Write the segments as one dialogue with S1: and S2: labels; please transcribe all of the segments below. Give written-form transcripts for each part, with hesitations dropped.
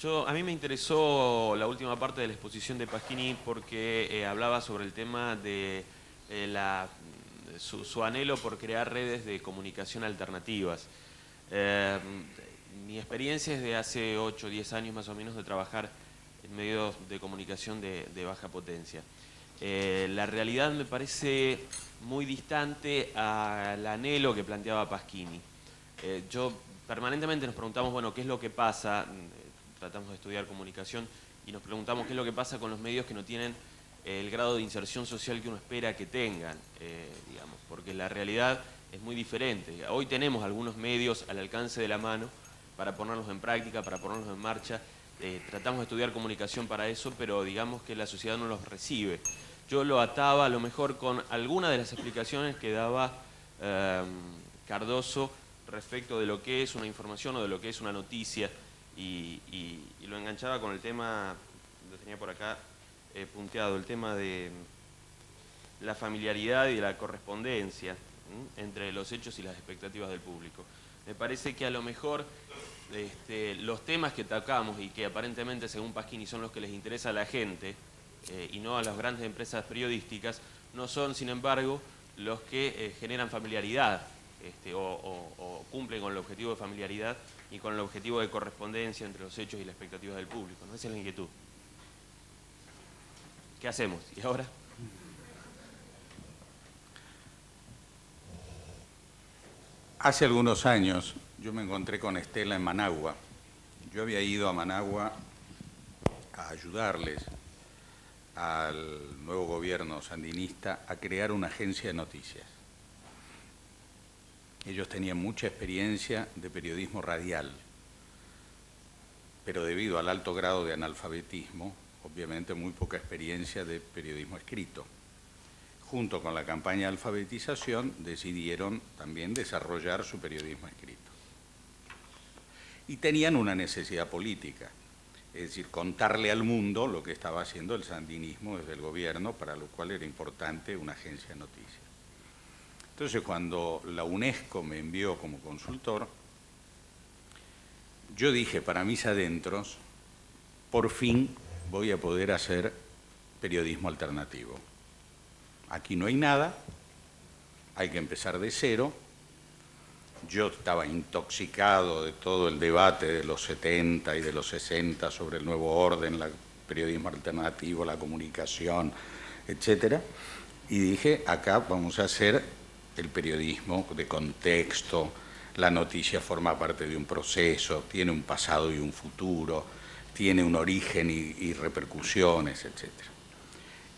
S1: A mí me interesó la última parte de la exposición de Pasquini porque hablaba sobre el tema de su anhelo por crear redes de comunicación alternativas. Mi experiencia es de hace 8 o 10 años más o menos de trabajar en medios de comunicación de baja potencia. La realidad me parece muy distante al anhelo que planteaba Pasquini. Permanentemente nos preguntamos, bueno, ¿qué es lo que pasa? Tratamos de estudiar comunicación y nos preguntamos qué es lo que pasa con los medios que no tienen el grado de inserción social que uno espera que tengan, digamos, porque la realidad es muy diferente. Hoy tenemos algunos medios al alcance de la mano para ponerlos en práctica, para ponerlos en marcha. Tratamos de estudiar comunicación para eso, pero digamos que la sociedad no los recibe. Yo lo ataba a lo mejor con alguna de las explicaciones que daba Cardoso respecto de lo que es una información o de lo que es una noticia, y lo enganchaba con el tema, lo tenía por acá punteado, el tema de la familiaridad y de la correspondencia entre los hechos y las expectativas del público. Me parece que a lo mejor los temas que tocamos y que aparentemente según Pasquini son los que les interesa a la gente y no a las grandes empresas periodísticas, no son sin embargo los que generan familiaridad o cumplen con el objetivo de familiaridad y con el objetivo de correspondencia entre los hechos y las expectativas del público, ¿no? Esa es la inquietud. ¿Qué hacemos? ¿Y ahora?
S2: Hace algunos años yo me encontré con Estela en Managua. Yo había ido a Managua a ayudarles al nuevo gobierno sandinista a crear una agencia de noticias. Ellos tenían mucha experiencia de periodismo radial, pero debido al alto grado de analfabetismo, obviamente muy poca experiencia de periodismo escrito. Junto con la campaña de alfabetización decidieron también desarrollar su periodismo escrito. Y tenían una necesidad política, es decir, contarle al mundo lo que estaba haciendo el sandinismo desde el gobierno, para lo cual era importante una agencia de noticias. Entonces, cuando la UNESCO me envió como consultor, yo dije, para mis adentros, por fin voy a poder hacer periodismo alternativo. Aquí no hay nada, hay que empezar de cero. Yo estaba intoxicado de todo el debate de los 70 y de los 60 sobre el nuevo orden, el periodismo alternativo, la comunicación, etc. Y dije, acá vamos a hacer el periodismo de contexto, la noticia forma parte de un proceso, tiene un pasado y un futuro, tiene un origen y repercusiones, etc.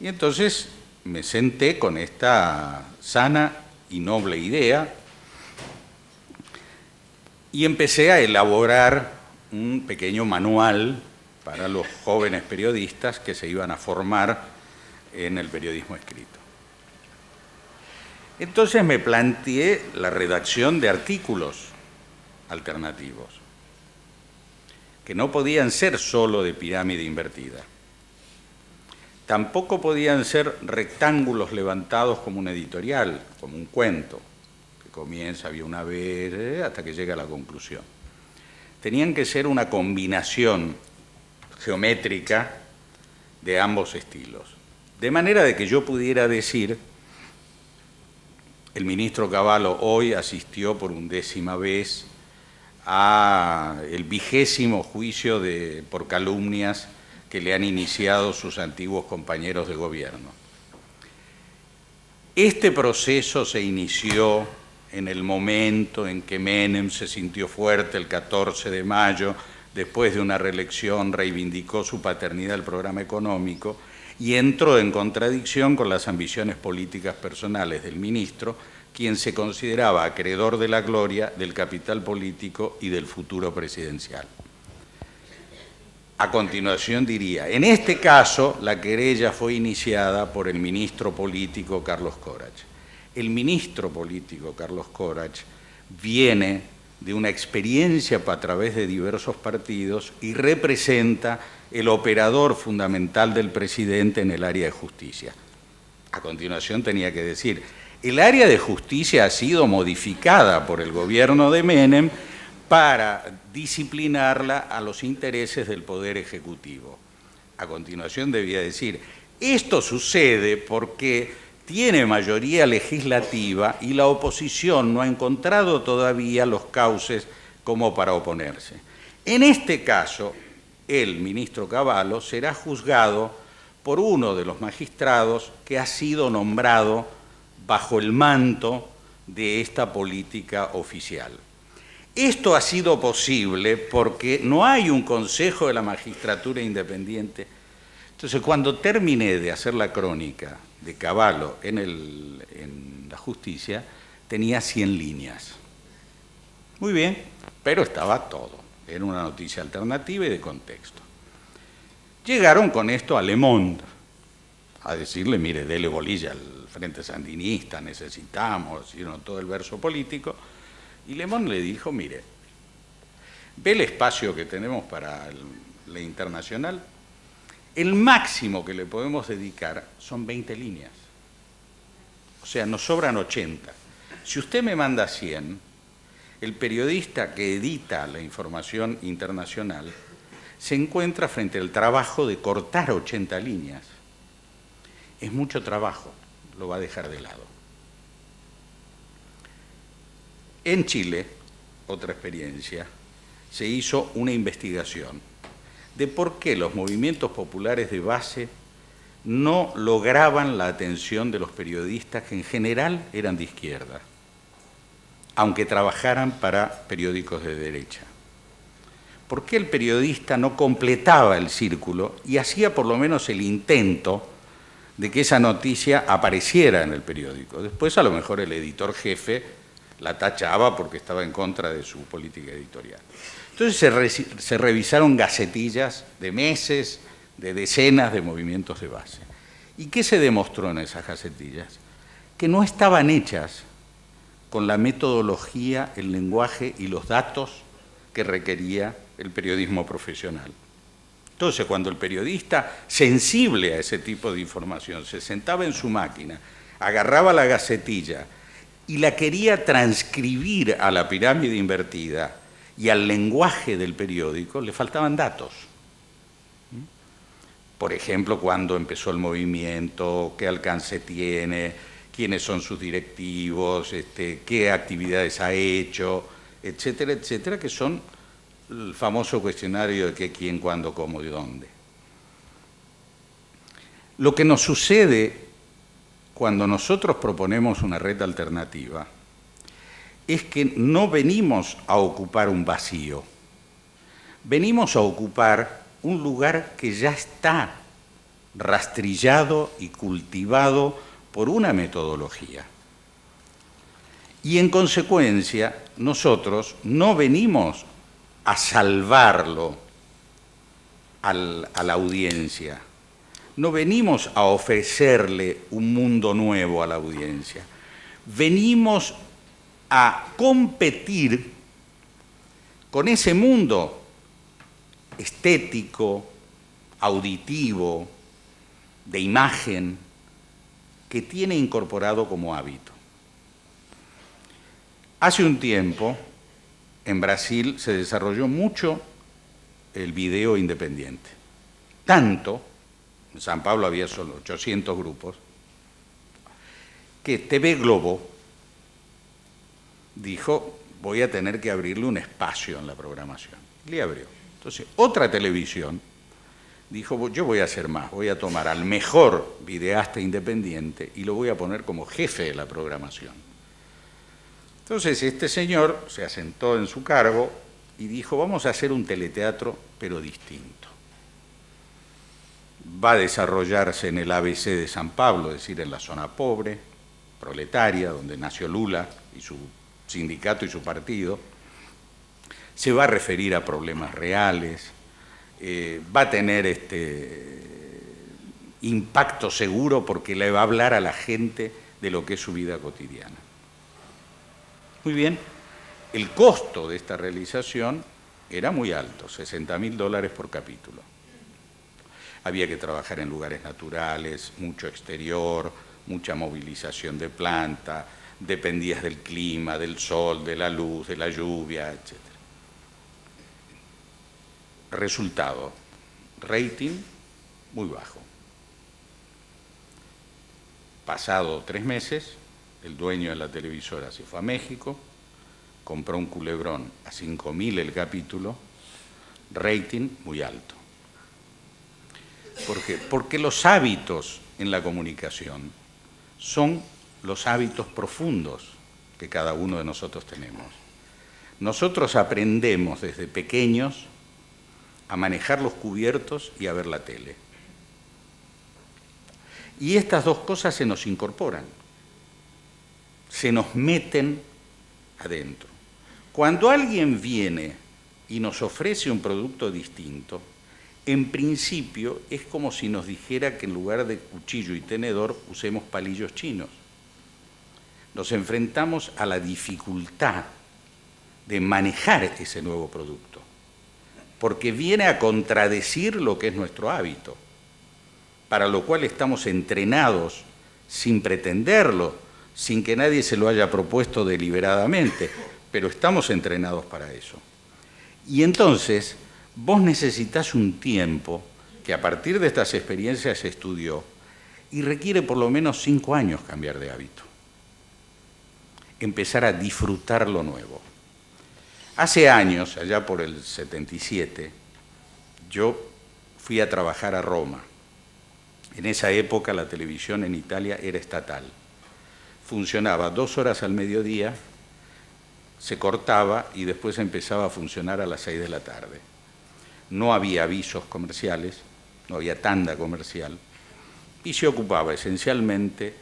S2: Y entonces me senté con esta sana y noble idea y empecé a elaborar un pequeño manual para los jóvenes periodistas que se iban a formar en el periodismo escrito. Entonces me planteé la redacción de artículos alternativos, que no podían ser solo de pirámide invertida. Tampoco podían ser rectángulos levantados como un editorial, como un cuento, que comienza, había una vez, hasta que llega a la conclusión. Tenían que ser una combinación geométrica de ambos estilos, de manera de que yo pudiera decir: el ministro Cavallo hoy asistió por 10ª vez al 20º juicio por calumnias que le han iniciado sus antiguos compañeros de gobierno. Este proceso se inició en el momento en que Menem se sintió fuerte el 14 de mayo, después de una reelección, reivindicó su paternidad del programa económico y entró en contradicción con las ambiciones políticas personales del ministro, quien se consideraba acreedor de la gloria, del capital político y del futuro presidencial. A continuación diría, en este caso la querella fue iniciada por el ministro político Carlos Corach. El ministro político Carlos Corach viene de una experiencia a través de diversos partidos y representa el operador fundamental del presidente en el área de justicia. A continuación tenía que decir, el área de justicia ha sido modificada por el gobierno de Menem para disciplinarla a los intereses del Poder Ejecutivo. A continuación debía decir, esto sucede porque tiene mayoría legislativa y la oposición no ha encontrado todavía los cauces como para oponerse. En este caso, el ministro Cavallo será juzgado por uno de los magistrados que ha sido nombrado bajo el manto de esta política oficial. Esto ha sido posible porque no hay un Consejo de la Magistratura independiente. Entonces, cuando terminé de hacer la crónica de Cavallo en la justicia, tenía 100 líneas. Muy bien, pero estaba todo. Era una noticia alternativa y de contexto. Llegaron con esto a Le Monde, a decirle, mire, dele bolilla al Frente Sandinista, necesitamos, todo el verso político. Y Le Monde le dijo, mire, ¿ve el espacio que tenemos para la internacional? El máximo que le podemos dedicar son 20 líneas. O sea, nos sobran 80. Si usted me manda 100, el periodista que edita la información internacional se encuentra frente al trabajo de cortar 80 líneas. Es mucho trabajo, lo va a dejar de lado. En Chile, otra experiencia, se hizo una investigación de por qué los movimientos populares de base no lograban la atención de los periodistas que en general eran de izquierda, aunque trabajaran para periódicos de derecha. ¿Por qué el periodista no completaba el círculo y hacía por lo menos el intento de que esa noticia apareciera en el periódico? Después a lo mejor el editor jefe la tachaba porque estaba en contra de su política editorial. Entonces se revisaron gacetillas de meses, de decenas de movimientos de base. ¿Y qué se demostró en esas gacetillas? Que no estaban hechas con la metodología, el lenguaje y los datos que requería el periodismo profesional. Entonces, cuando el periodista, sensible a ese tipo de información, se sentaba en su máquina, agarraba la gacetilla y la quería transcribir a la pirámide invertida y al lenguaje del periódico, le faltaban datos. Por ejemplo, cuándo empezó el movimiento, qué alcance tiene, quiénes son sus directivos, qué actividades ha hecho, etcétera, etcétera, que son el famoso cuestionario de qué, quién, cuándo, cómo y dónde. Lo que nos sucede cuando nosotros proponemos una red alternativa es que no venimos a ocupar un vacío, venimos a ocupar un lugar que ya está rastrillado y cultivado por una metodología. Y en consecuencia, nosotros no venimos a salvarlo a la audiencia, no venimos a ofrecerle un mundo nuevo a la audiencia, venimos a competir con ese mundo estético, auditivo, de imagen, que tiene incorporado como hábito. Hace un tiempo, en Brasil se desarrolló mucho el video independiente. Tanto, en San Pablo había solo 800 grupos, que TV Globo dijo, voy a tener que abrirle un espacio en la programación. Le abrió. Entonces, otra televisión dijo, yo voy a hacer más, voy a tomar al mejor videasta independiente y lo voy a poner como jefe de la programación. Entonces, este señor se asentó en su cargo y dijo, vamos a hacer un teleteatro, pero distinto. Va a desarrollarse en el ABC de San Pablo, es decir, en la zona pobre, proletaria, donde nació Lula y su sindicato y su partido. Se va a referir a problemas reales, va a tener impacto seguro porque le va a hablar a la gente de lo que es su vida cotidiana. Muy bien, el costo de esta realización era muy alto, $60.000 por capítulo. Había que trabajar en lugares naturales, mucho exterior, mucha movilización de planta, dependías del clima, del sol, de la luz, de la lluvia, etc. Resultado, rating muy bajo. Pasado 3 meses, el dueño de la televisora se fue a México, compró un culebrón a 5.000 el capítulo, rating muy alto. ¿Por qué? Porque los hábitos en la comunicación son los hábitos profundos que cada uno de nosotros tenemos. Nosotros aprendemos desde pequeños a manejar los cubiertos y a ver la tele. Y estas dos cosas se nos incorporan, se nos meten adentro. Cuando alguien viene y nos ofrece un producto distinto, en principio es como si nos dijera que en lugar de cuchillo y tenedor usemos palillos chinos. Nos enfrentamos a la dificultad de manejar ese nuevo producto, porque viene a contradecir lo que es nuestro hábito, para lo cual estamos entrenados sin pretenderlo, sin que nadie se lo haya propuesto deliberadamente, pero estamos entrenados para eso. Y entonces vos necesitas un tiempo que a partir de estas experiencias se estudió y requiere por lo menos 5 años cambiar de hábito. Empezar a disfrutar lo nuevo. Hace años, allá por el 77, yo fui a trabajar a Roma. En esa época la televisión en Italia era estatal. Funcionaba 2 horas al mediodía, se cortaba y después empezaba a funcionar a las 6 de la tarde. No había avisos comerciales, no había tanda comercial, y se ocupaba esencialmente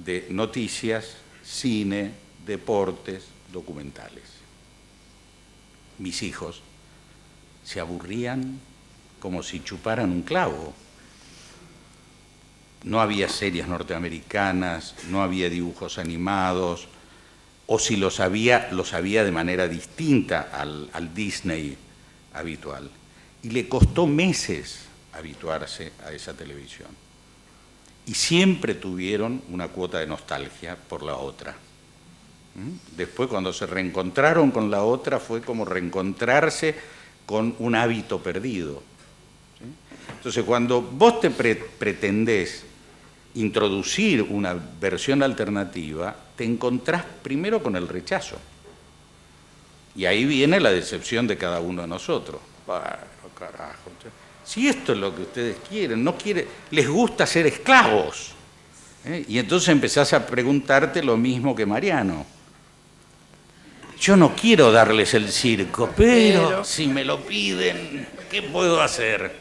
S2: de noticias, cine, deportes, documentales. Mis hijos se aburrían como si chuparan un clavo. No había series norteamericanas, no había dibujos animados, o si los había de manera distinta al Disney habitual. Y le costó meses habituarse a esa televisión. Y siempre tuvieron una cuota de nostalgia por la otra. Después, cuando se reencontraron con la otra, fue como reencontrarse con un hábito perdido. Entonces, cuando vos te pretendés introducir una versión alternativa, te encontrás primero con el rechazo. Y ahí viene la decepción de cada uno de nosotros. Bueno, carajo, si esto es lo que ustedes quieren, les gusta ser esclavos. Y entonces empezás a preguntarte lo mismo que Mariano. Yo no quiero darles el circo, pero si me lo piden, ¿qué puedo hacer?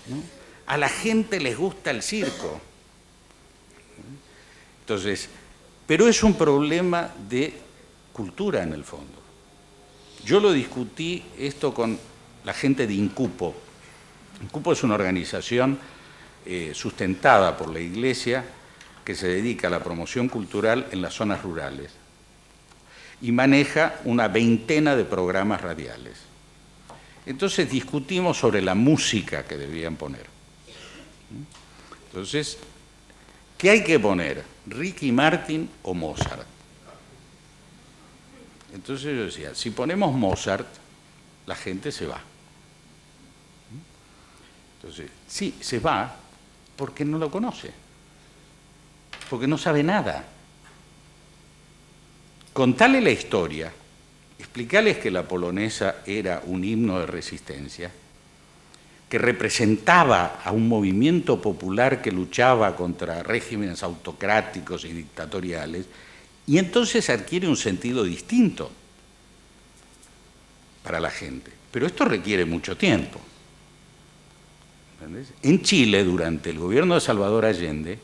S2: ¿No? A la gente les gusta el circo. Entonces, pero es un problema de cultura en el fondo. Yo lo discutí esto con la gente de Incupo. Incupo es una organización sustentada por la Iglesia que se dedica a la promoción cultural en las zonas rurales y maneja una 20 de programas radiales. Entonces discutimos sobre la música que debían poner. Entonces, ¿qué hay que poner? ¿Ricky Martin o Mozart? Entonces yo decía, si ponemos Mozart, la gente se va. Entonces, sí, se va porque no lo conoce, porque no sabe nada. Contale la historia, explicarles que la polonesa era un himno de resistencia, que representaba a un movimiento popular que luchaba contra regímenes autocráticos y dictatoriales, y entonces adquiere un sentido distinto para la gente. Pero esto requiere mucho tiempo. ¿Entendés? En Chile, durante el gobierno de Salvador Allende,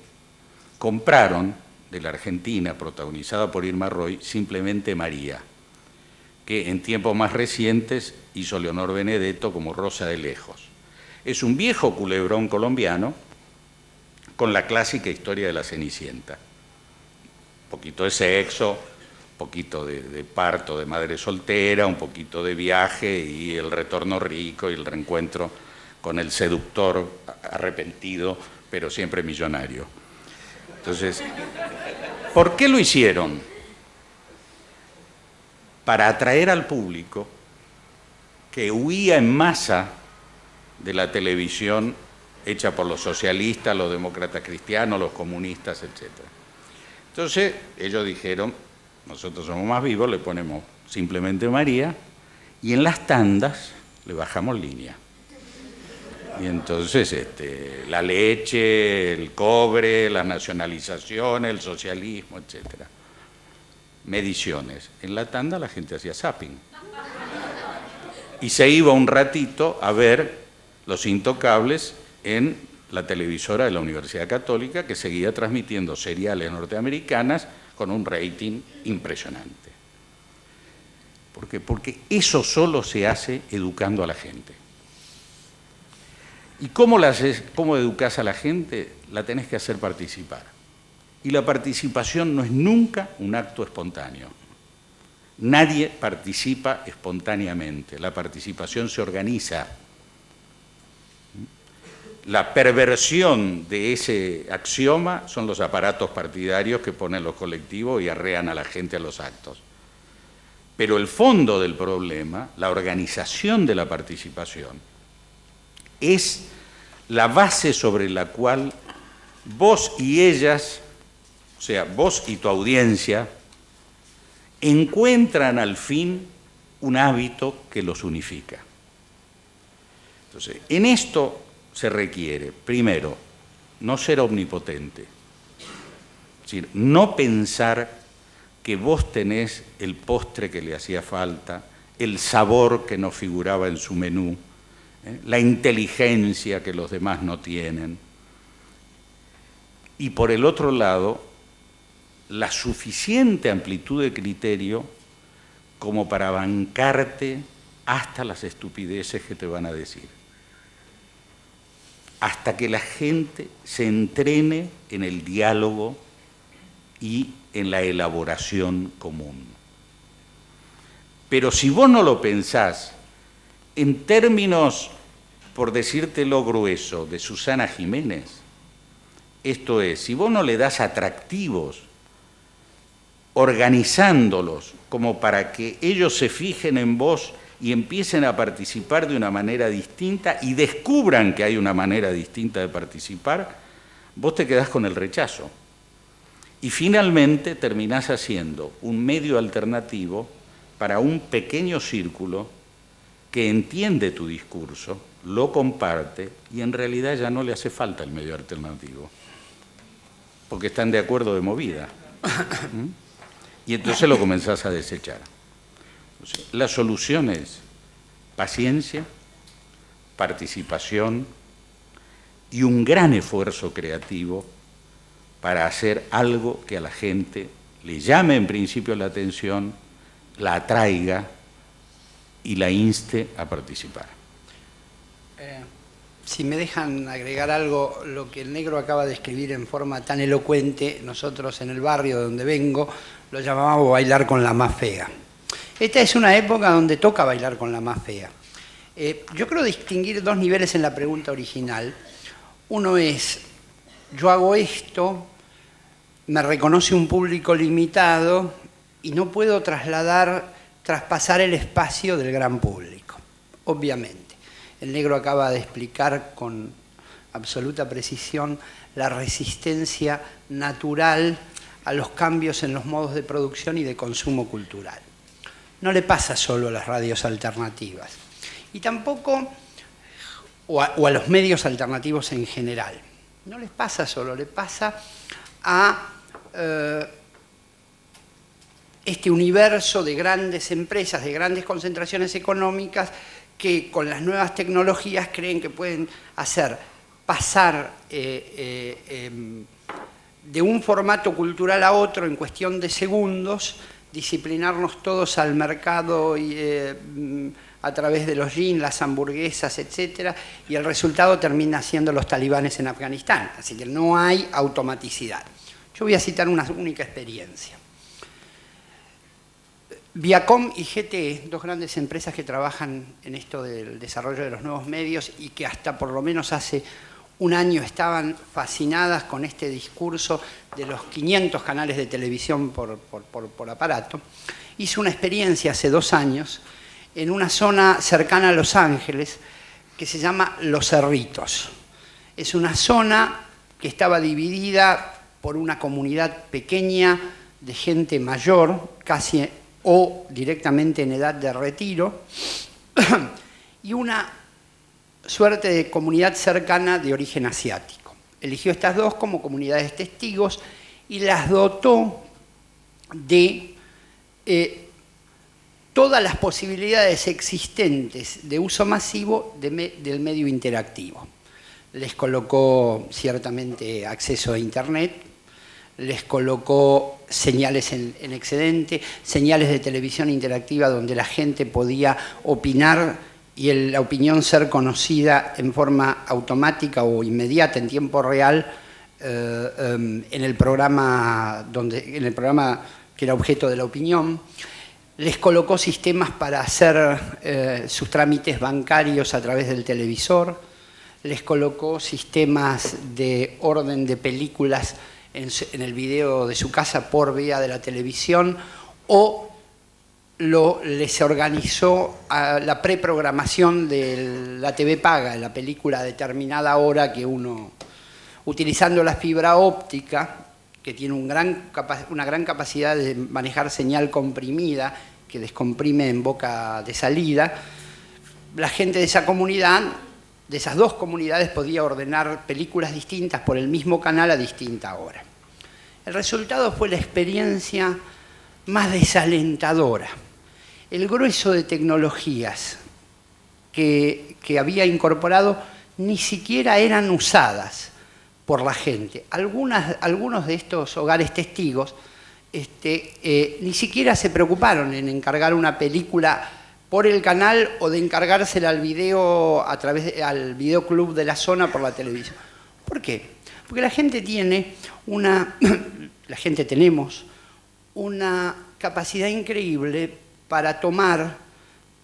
S2: compraron de la Argentina, protagonizada por Irma Roy, Simplemente María, que en tiempos más recientes hizo Leonor Benedetto como Rosa de Lejos. Es un viejo culebrón colombiano con la clásica historia de la Cenicienta. Un poquito de sexo, un poquito de parto de madre soltera, un poquito de viaje y el retorno rico y el reencuentro con el seductor arrepentido, pero siempre millonario. Entonces, ¿por qué lo hicieron? Para atraer al público que huía en masa de la televisión hecha por los socialistas, los demócratas cristianos, los comunistas, etc. Entonces ellos dijeron, nosotros somos más vivos, le ponemos simplemente María, y en las tandas le bajamos línea. Y entonces la leche, el cobre, las nacionalizaciones, el socialismo, etc. Mediciones. En la tanda la gente hacía zapping. Y se iba un ratito a ver Los Intocables en la televisora de la Universidad Católica, que seguía transmitiendo seriales norteamericanas con un rating impresionante. ¿Por qué? Porque eso solo se hace educando a la gente. ¿Y cómo educás a la gente? La tenés que hacer participar. Y la participación no es nunca un acto espontáneo. Nadie participa espontáneamente, la participación se organiza. La perversión de ese axioma son los aparatos partidarios que ponen los colectivos y arrean a la gente a los actos. Pero el fondo del problema, la organización de la participación, es la base sobre la cual vos y ellas, o sea, vos y tu audiencia, encuentran al fin un hábito que los unifica. Entonces, en esto se requiere, primero, no ser omnipotente, es decir, no pensar que vos tenés el postre que le hacía falta, el sabor que no figuraba en su menú, la inteligencia que los demás no tienen, y por el otro lado, la suficiente amplitud de criterio como para bancarte hasta las estupideces que te van a decir. Hasta que la gente se entrene en el diálogo y en la elaboración común. Pero si vos no lo pensás, en términos, por decírtelo grueso, de Susana Jiménez, esto es, si vos no le das atractivos, organizándolos como para que ellos se fijen en vos y empiecen a participar de una manera distinta y descubran que hay una manera distinta de participar, vos te quedás con el rechazo. Y finalmente terminás haciendo un medio alternativo para un pequeño círculo que entiende tu discurso, lo comparte y en realidad ya no le hace falta el medio alternativo, porque están de acuerdo de movida. Y entonces lo comenzás a desechar. Entonces, la solución es paciencia, participación y un gran esfuerzo creativo para hacer algo que a la gente le llame en principio la atención, la atraiga y la inste a participar.
S3: Si me dejan agregar algo, lo que el negro acaba de escribir en forma tan elocuente, nosotros en el barrio de donde vengo lo llamábamos bailar con la más fea. Esta es una época donde toca bailar con la más fea. Yo creo distinguir dos niveles en la pregunta original. Uno es, yo hago esto, me reconoce un público limitado y no puedo traspasar el espacio del gran público, obviamente. El negro acaba de explicar con absoluta precisión la resistencia natural a los cambios en los modos de producción y de consumo cultural. No le pasa solo a las radios alternativas y tampoco, o a los medios alternativos en general. No les pasa solo, le pasa a este universo de grandes empresas, de grandes concentraciones económicas que con las nuevas tecnologías creen que pueden hacer pasar de un formato cultural a otro en cuestión de segundos, disciplinarnos todos al mercado y, a través de los jeans, las hamburguesas, etc. Y el resultado termina siendo los talibanes en Afganistán. Así que no hay automaticidad. Yo voy a citar una única experiencia. Viacom y GTE, dos grandes empresas que trabajan en esto del desarrollo de los nuevos medios y que hasta por lo menos hace un año estaban fascinadas con este discurso de los 500 canales de televisión por aparato, hizo una experiencia hace 2 años en una zona cercana a Los Ángeles que se llama Los Cerritos. Es una zona que estaba dividida por una comunidad pequeña de gente mayor, casi o directamente en edad de retiro, y una suerte de comunidad cercana de origen asiático. Eligió estas dos como comunidades testigos y las dotó de todas las posibilidades existentes de uso masivo del medio interactivo. Les colocó ciertamente acceso a Internet, les colocó señales en excedente, señales de televisión interactiva donde la gente podía opinar y la opinión ser conocida en forma automática o inmediata, en tiempo real, en el programa que era objeto de la opinión. Les colocó sistemas para hacer sus trámites bancarios a través del televisor, les colocó sistemas de orden de películas en el video de su casa por vía de la televisión, o les organizó la preprogramación de la TV paga, la película a determinada hora que uno, utilizando la fibra óptica, que tiene una gran capacidad de manejar señal comprimida, que descomprime en boca de salida, la gente de esa comunidad, de esas dos comunidades, podía ordenar películas distintas por el mismo canal a distinta hora. El resultado fue la experiencia más desalentadora. El grueso de tecnologías que había incorporado ni siquiera eran usadas por la gente. Algunos de estos hogares testigos ni siquiera se preocuparon en encargar una película por el canal o de encargársela al video al videoclub de la zona por la televisión. ¿Por qué? Porque la gente tenemos una capacidad increíble para tomar,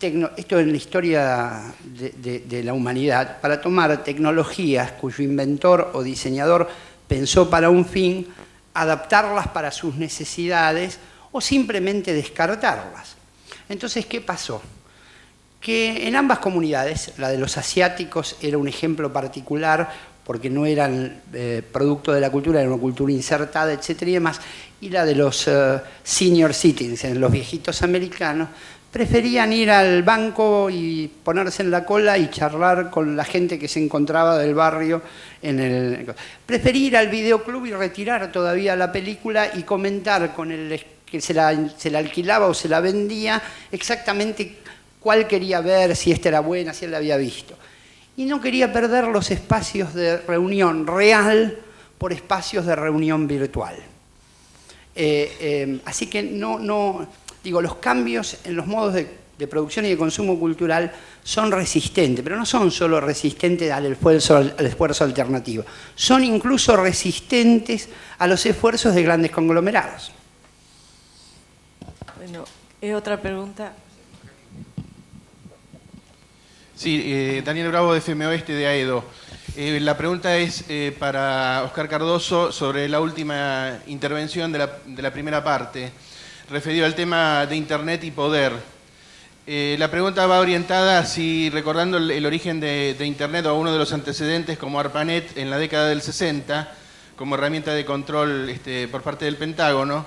S3: esto en la historia de la humanidad, para tomar tecnologías cuyo inventor o diseñador pensó para un fin, adaptarlas para sus necesidades o simplemente descartarlas. Entonces, ¿qué pasó? Que en ambas comunidades, la de los asiáticos era un ejemplo particular porque no eran producto de la cultura, era una cultura insertada, etcétera y demás, y la de los senior citizens, los viejitos americanos, preferían ir al banco y ponerse en la cola y charlar con la gente que se encontraba del barrio. Prefería ir al videoclub y retirar todavía la película y comentar con el que se la alquilaba o se la vendía exactamente cuál quería ver, si esta era buena, si él la había visto. Y no quería perder los espacios de reunión real por espacios de reunión virtual. Así que los cambios en los modos de producción y de consumo cultural son resistentes, pero no son solo resistentes al esfuerzo alternativo, son incluso resistentes a los esfuerzos de grandes conglomerados.
S4: Bueno, otra pregunta.
S5: Sí, Daniel Bravo de FM Oeste de AEDO. La pregunta es para Oscar Cardoso sobre la última intervención de la primera parte, referido al tema de Internet y poder. La pregunta va orientada si, recordando el origen de Internet o uno de los antecedentes como ARPANET en la década del 60, como herramienta de control por parte del Pentágono,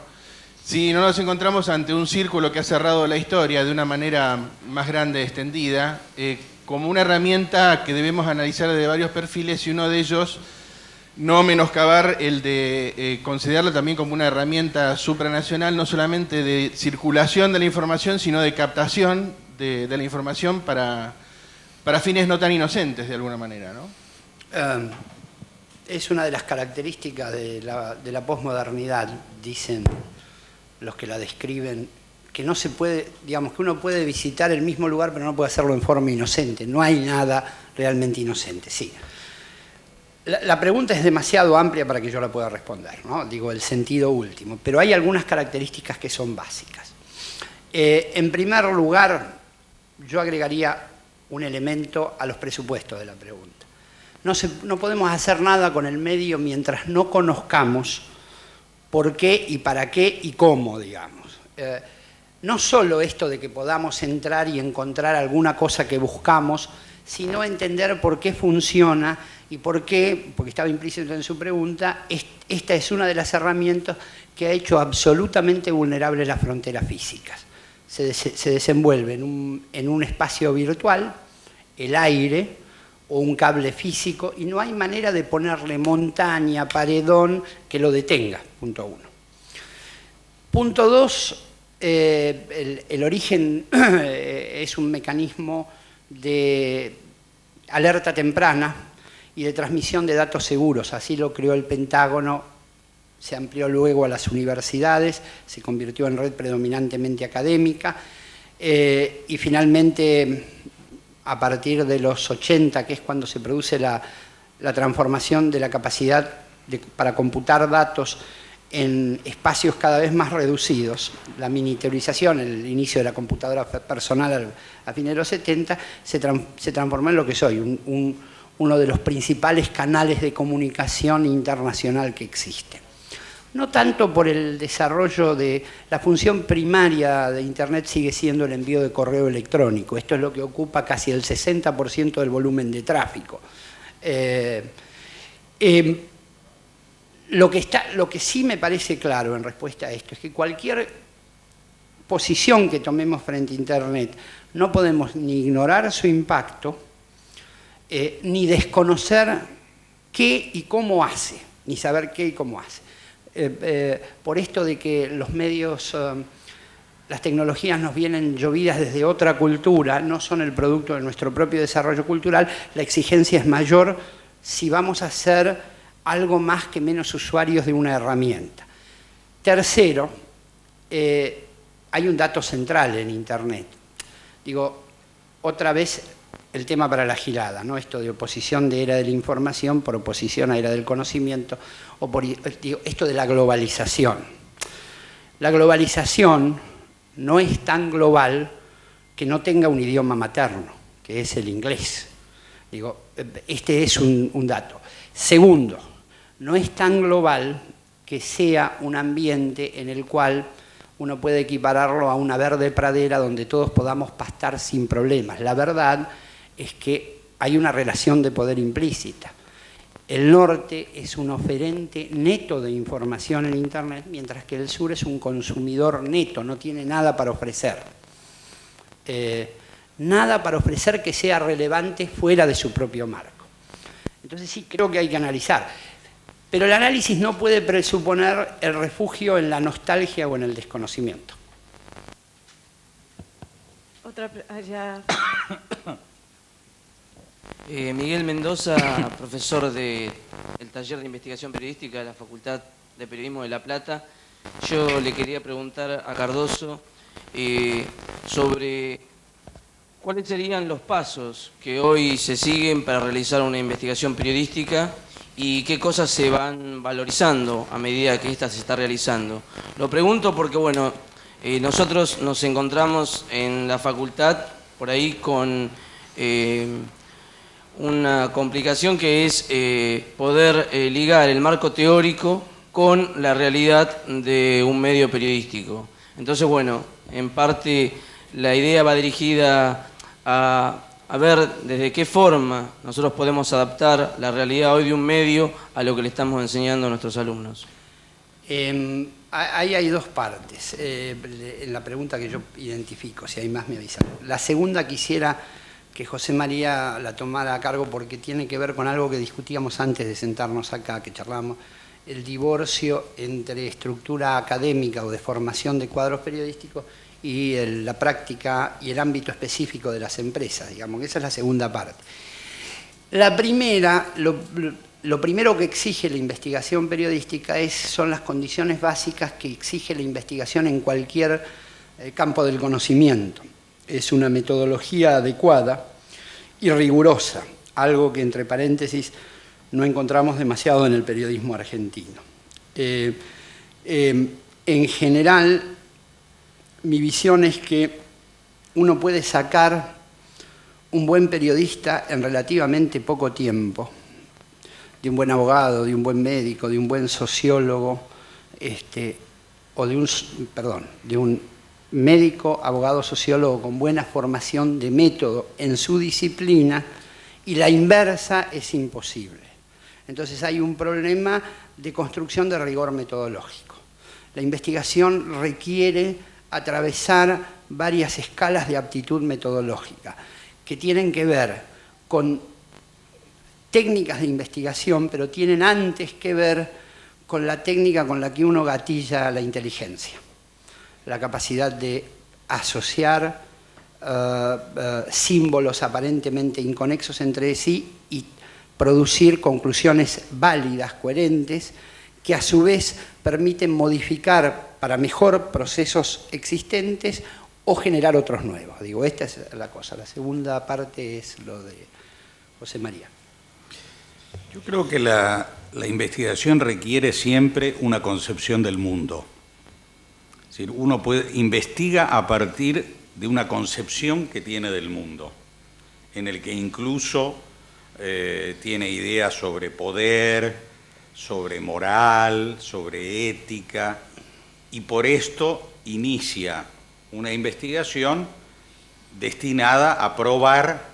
S5: si no nos encontramos ante un círculo que ha cerrado la historia de una manera más grande, extendida, como una herramienta que debemos analizar de varios perfiles, y uno de ellos, no menoscabar el de considerarla también como una herramienta supranacional, no solamente de circulación de la información, sino de captación de la información para fines no tan inocentes, de alguna manera, ¿no?
S3: Es una de las características de la posmodernidad, dicen los que la describen, que no se puede, digamos, que uno puede visitar el mismo lugar, pero no puede hacerlo en forma inocente. No hay nada realmente inocente, sí. La pregunta es demasiado amplia para que yo la pueda responder, ¿no? Digo, el sentido último. Pero hay algunas características que son básicas. En primer lugar, yo agregaría un elemento a los presupuestos de la pregunta. No podemos hacer nada con el medio mientras no conozcamos por qué y para qué y cómo, digamos. No solo esto de que podamos entrar y encontrar alguna cosa que buscamos, sino entender por qué funciona y por qué, porque estaba implícito en su pregunta, esta es una de las herramientas que ha hecho absolutamente vulnerables las fronteras físicas. Se desenvuelve en un espacio virtual, el aire o un cable físico, y no hay manera de ponerle montaña, paredón, que lo detenga, punto 1. Punto 2, el origen es un mecanismo de alerta temprana y de transmisión de datos seguros. Así lo creó el Pentágono, se amplió luego a las universidades, se convirtió en red predominantemente académica y finalmente a partir de los 80, que es cuando se produce la transformación de la capacidad para computar datos en espacios cada vez más reducidos, la miniaturización, el inicio de la computadora personal a fines de los 70, se transformó en lo que soy, uno de los principales canales de comunicación internacional que existe. No tanto por el desarrollo de la función primaria de Internet, sigue siendo el envío de correo electrónico. Esto es lo que ocupa casi el 60% del volumen de tráfico. Lo que sí me parece claro en respuesta a esto es que cualquier posición que tomemos frente a Internet no podemos ni ignorar su impacto, ni desconocer qué y cómo hace, ni saber qué y cómo hace. Por esto de que los medios, las tecnologías nos vienen llovidas desde otra cultura, no son el producto de nuestro propio desarrollo cultural, la exigencia es mayor si vamos a ser algo más que menos usuarios de una herramienta. Tercero, hay un dato central en Internet. Digo, otra vez el tema para la gilada, ¿no? Esto de oposición de era de la información por oposición a era del conocimiento, o por esto de la globalización. La globalización no es tan global que no tenga un idioma materno, que es el inglés. Digo, este es un dato. Segundo, no es tan global que sea un ambiente en el cual uno puede equipararlo a una verde pradera donde todos podamos pastar sin problemas. La verdad es que hay una relación de poder implícita. El norte es un oferente neto de información en Internet, mientras que el sur es un consumidor neto, no tiene nada para ofrecer. Nada para ofrecer que sea relevante fuera de su propio marco. Entonces sí creo que hay que analizar. Pero el análisis no puede presuponer el refugio en la nostalgia o en el desconocimiento.
S4: Allá.
S6: Miguel Mendoza, profesor del taller de investigación periodística de la Facultad de Periodismo de La Plata. Yo le quería preguntar a Cardoso sobre cuáles serían los pasos que hoy se siguen para realizar una investigación periodística y qué cosas se van valorizando a medida que ésta se está realizando. Lo pregunto porque, bueno, nosotros nos encontramos en la facultad por ahí con una complicación que es poder ligar el marco teórico con la realidad de un medio periodístico. Entonces, bueno, en parte la idea va dirigida a ver desde qué forma nosotros podemos adaptar la realidad hoy de un medio a lo que le estamos enseñando a nuestros alumnos.
S3: Ahí hay dos partes en la pregunta que yo identifico, si hay más me avisan. La segunda quisiera que José María la tomara a cargo porque tiene que ver con algo que discutíamos antes de sentarnos acá, que charlamos, el divorcio entre estructura académica o de formación de cuadros periodísticos y la práctica y el ámbito específico de las empresas, digamos, que esa es la segunda parte. La primera, lo primero que exige la investigación periodística son las condiciones básicas que exige la investigación en cualquier campo del conocimiento. Es una metodología adecuada y rigurosa, algo que entre paréntesis no encontramos demasiado en el periodismo argentino. En general, mi visión es que uno puede sacar un buen periodista en relativamente poco tiempo, de un buen abogado, de un buen médico, de un buen sociólogo, o de un médico, abogado, sociólogo con buena formación de método en su disciplina, y la inversa es imposible. Entonces hay un problema de construcción de rigor metodológico. La investigación requiere atravesar varias escalas de aptitud metodológica que tienen que ver con técnicas de investigación, pero tienen antes que ver con la técnica con la que uno gatilla la inteligencia. La capacidad de asociar símbolos aparentemente inconexos entre sí y producir conclusiones válidas, coherentes, que a su vez permiten modificar para mejor procesos existentes o generar otros nuevos. Digo, esta es la cosa. La segunda parte es lo de José María.
S2: Yo creo que la investigación requiere siempre una concepción del mundo. Es decir, uno investiga a partir de una concepción que tiene del mundo, en el que incluso tiene ideas sobre poder, sobre moral, sobre ética, y por esto inicia una investigación destinada a probar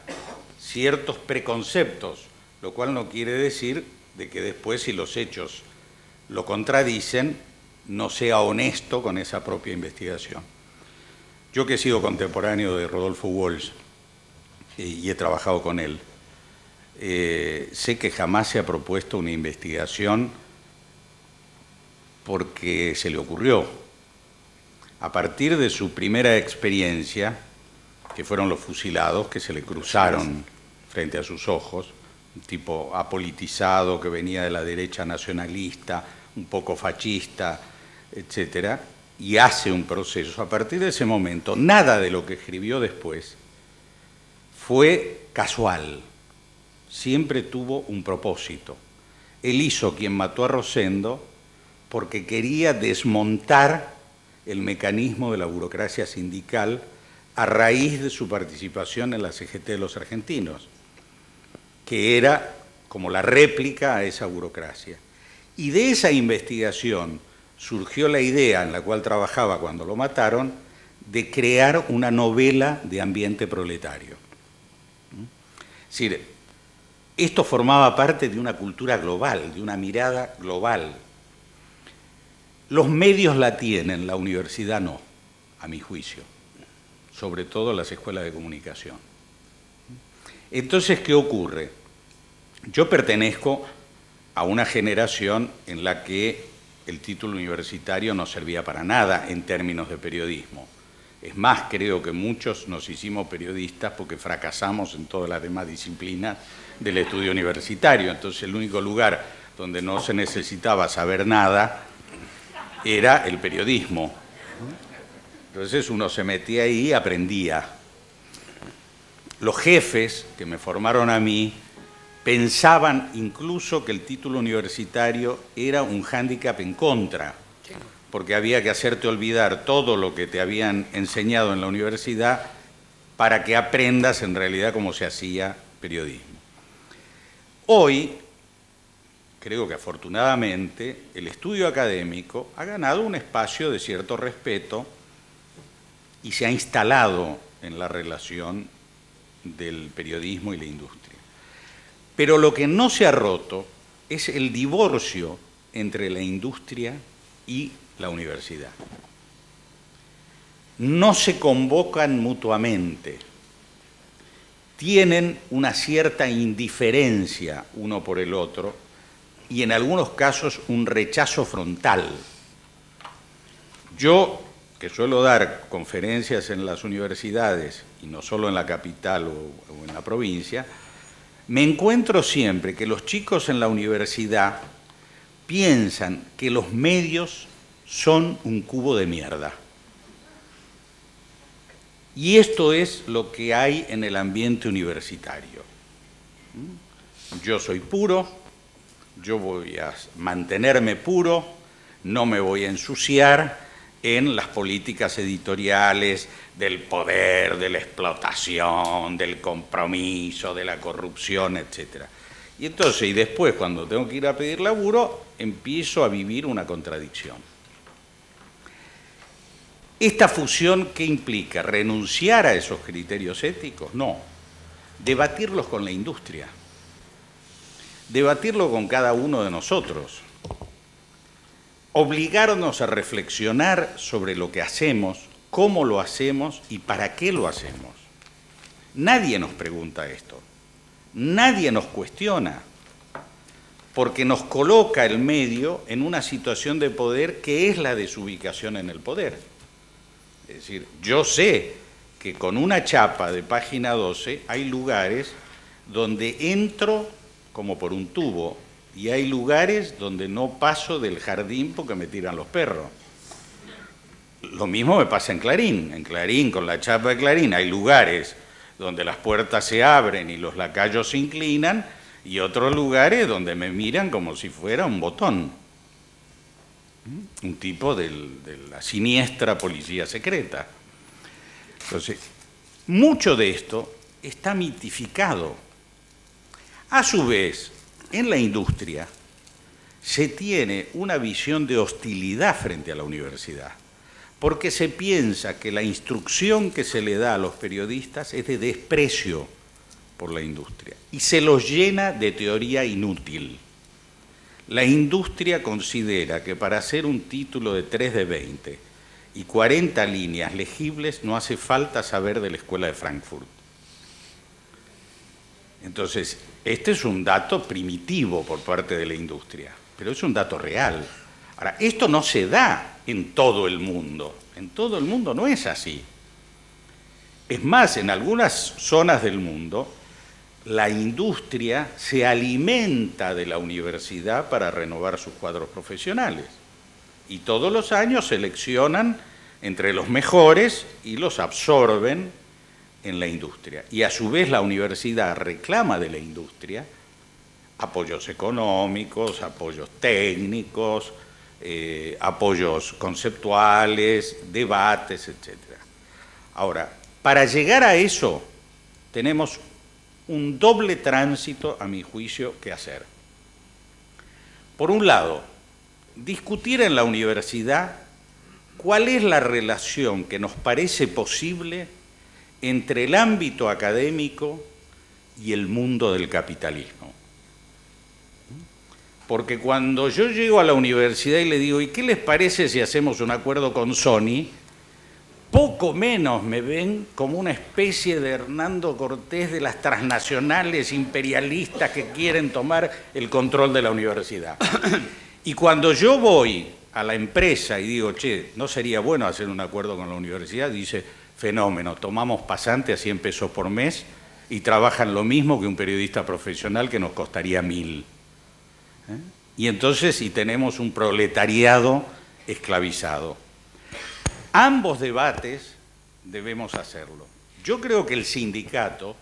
S2: ciertos preconceptos, lo cual no quiere decir de que después, si los hechos lo contradicen, no sea honesto con esa propia investigación. Yo, que he sido contemporáneo de Rodolfo Walsh y he trabajado con él, sé que jamás se ha propuesto una investigación porque se le ocurrió. A partir de su primera experiencia, que fueron los fusilados que se le cruzaron frente a sus ojos, un tipo apolitizado que venía de la derecha nacionalista, un poco fascista, etcétera, y hace un proceso. A partir de ese momento, nada de lo que escribió después fue casual, siempre tuvo un propósito. Él hizo Quien mató a Rosendo porque quería desmontar el mecanismo de la burocracia sindical a raíz de su participación en la CGT de los argentinos, que era como la réplica a esa burocracia. Y de esa investigación surgió la idea, en la cual trabajaba cuando lo mataron, de crear una novela de ambiente proletario. Es decir, esto formaba parte de una cultura global, de una mirada global. Los medios la tienen, la universidad no, a mi juicio, sobre todo las escuelas de comunicación. Entonces, ¿qué ocurre? Yo pertenezco a una generación en la que el título universitario no servía para nada en términos de periodismo. Es más, creo que muchos nos hicimos periodistas porque fracasamos en todas las demás disciplinas del estudio universitario. Entonces, el único lugar donde no se necesitaba saber nada era el periodismo. Entonces, uno se metía ahí y aprendía. Los jefes que me formaron a mí pensaban incluso que el título universitario era un hándicap en contra, porque había que hacerte olvidar todo lo que te habían enseñado en la universidad para que aprendas en realidad cómo se hacía periodismo. Hoy, creo que afortunadamente, el estudio académico ha ganado un espacio de cierto respeto y se ha instalado en la relación del periodismo y la industria. Pero lo que no se ha roto es el divorcio entre la industria y la universidad. No se convocan mutuamente, tienen una cierta indiferencia uno por el otro y en algunos casos un rechazo frontal. Yo, que suelo dar conferencias en las universidades, y no solo en la capital o en la provincia, me encuentro siempre que los chicos en la universidad piensan que los medios son un cubo de mierda. Y esto es lo que hay en el ambiente universitario. Yo soy puro, yo voy a mantenerme puro, no me voy a ensuciar en las políticas editoriales del poder, de la explotación, del compromiso, de la corrupción, etc. Y entonces, y después, cuando tengo que ir a pedir laburo, empiezo a vivir una contradicción. ¿Esta fusión qué implica? ¿Renunciar a esos criterios éticos? No. Debatirlos con la industria. Debatirlo con cada uno de nosotros. Obligarnos a reflexionar sobre lo que hacemos, cómo lo hacemos y para qué lo hacemos. Nadie nos pregunta esto. Nadie nos cuestiona. Porque nos coloca el medio en una situación de poder que es la desubicación en el poder. Es decir, yo sé que con una chapa de página 12 hay lugares donde entro como por un tubo y hay lugares donde no paso del jardín porque me tiran los perros. Lo mismo me pasa en Clarín. En Clarín, con la chapa de Clarín, hay lugares donde las puertas se abren y los lacayos se inclinan y otros lugares donde me miran como si fuera un botón. Un tipo de la siniestra policía secreta. Entonces, mucho de esto está mitificado. A su vez, en la industria se tiene una visión de hostilidad frente a la universidad, porque se piensa que la instrucción que se le da a los periodistas es de desprecio por la industria y se los llena de teoría inútil. La industria considera que para hacer un título de 3 de 20 y 40 líneas legibles no hace falta saber de la Escuela de Frankfurt. Entonces, este es un dato primitivo por parte de la industria, pero es un dato real. Ahora, esto no se da en todo el mundo. En todo el mundo no es así. Es más, en algunas zonas del mundo, la industria se alimenta de la universidad para renovar sus cuadros profesionales. Y todos los años seleccionan entre los mejores y los absorben en la industria. Y a su vez la universidad reclama de la industria apoyos económicos, apoyos técnicos, apoyos conceptuales, debates, etc. Ahora, para llegar a eso tenemos un doble tránsito, a mi juicio, que hacer. Por un lado, discutir en la universidad cuál es la relación que nos parece posible entre el ámbito académico y el mundo del capitalismo. Porque cuando yo llego a la universidad y le digo, ¿y qué les parece si hacemos un acuerdo con Sony?, poco menos me ven como una especie de Hernando Cortés de las transnacionales imperialistas que quieren tomar el control de la universidad. Y cuando yo voy a la empresa y digo, che, ¿no sería bueno hacer un acuerdo con la universidad? Dice, fenómeno, tomamos pasante a 100 pesos por mes y trabajan lo mismo que un periodista profesional que nos costaría 1000. Y entonces, y tenemos un proletariado esclavizado. Ambos debates debemos hacerlo. Yo creo que el sindicato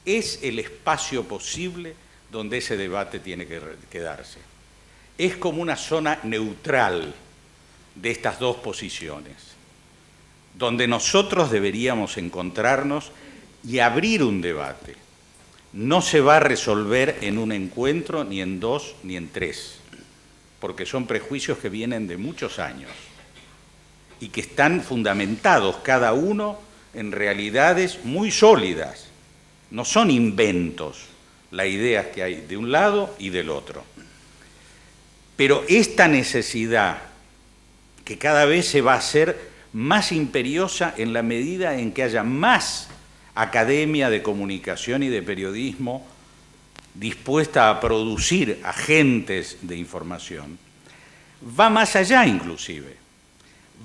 S2: es el espacio posible donde ese debate tiene que darse. Es como una zona neutral de estas dos posiciones, donde nosotros deberíamos encontrarnos y abrir un debate. No se va a resolver en un encuentro, ni en 2, ni en 3, porque son prejuicios que vienen de muchos años y que están fundamentados cada uno en realidades muy sólidas. No son inventos las ideas que hay de un lado y del otro. Pero esta necesidad, que cada vez se va a hacer más imperiosa en la medida en que haya más academia de comunicación y de periodismo dispuesta a producir agentes de información, va más allá inclusive.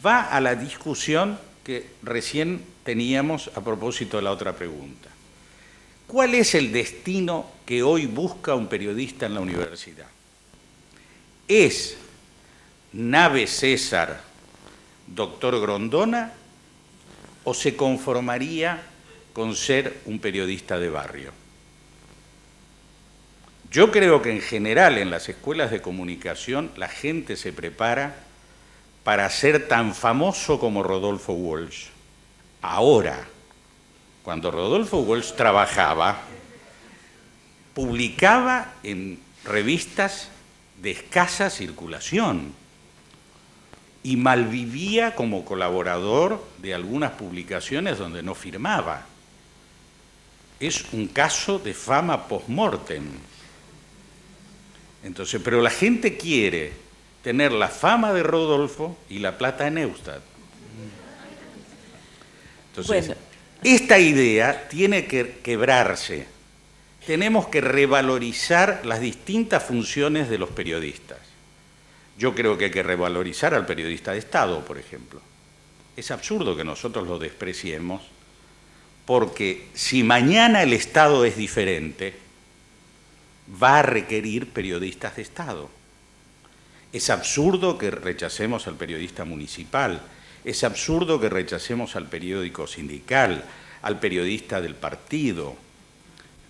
S2: Va a la discusión que recién teníamos a propósito de la otra pregunta. ¿Cuál es el destino que hoy busca un periodista en la universidad? ¿Es nave César, doctor Grondona, o se conformaría con ser un periodista de barrio? Yo creo que en general en las escuelas de comunicación la gente se prepara para ser tan famoso como Rodolfo Walsh. Ahora, cuando Rodolfo Walsh trabajaba, publicaba en revistas de escasa circulación. y malvivía como colaborador de algunas publicaciones donde no firmaba. Es un caso de fama post-mortem. Entonces, pero la gente quiere tener la fama de Rodolfo y la plata de Neustadt. Entonces,
S4: Bueno.
S2: esta idea tiene que quebrarse. Tenemos que revalorizar las distintas funciones de los periodistas. Yo creo que hay que revalorizar al periodista de Estado, por ejemplo. Es absurdo que nosotros lo despreciemos, porque si mañana el Estado es diferente, va a requerir periodistas de Estado. Es absurdo que rechacemos al periodista municipal, es absurdo que rechacemos al periódico sindical, al periodista del partido.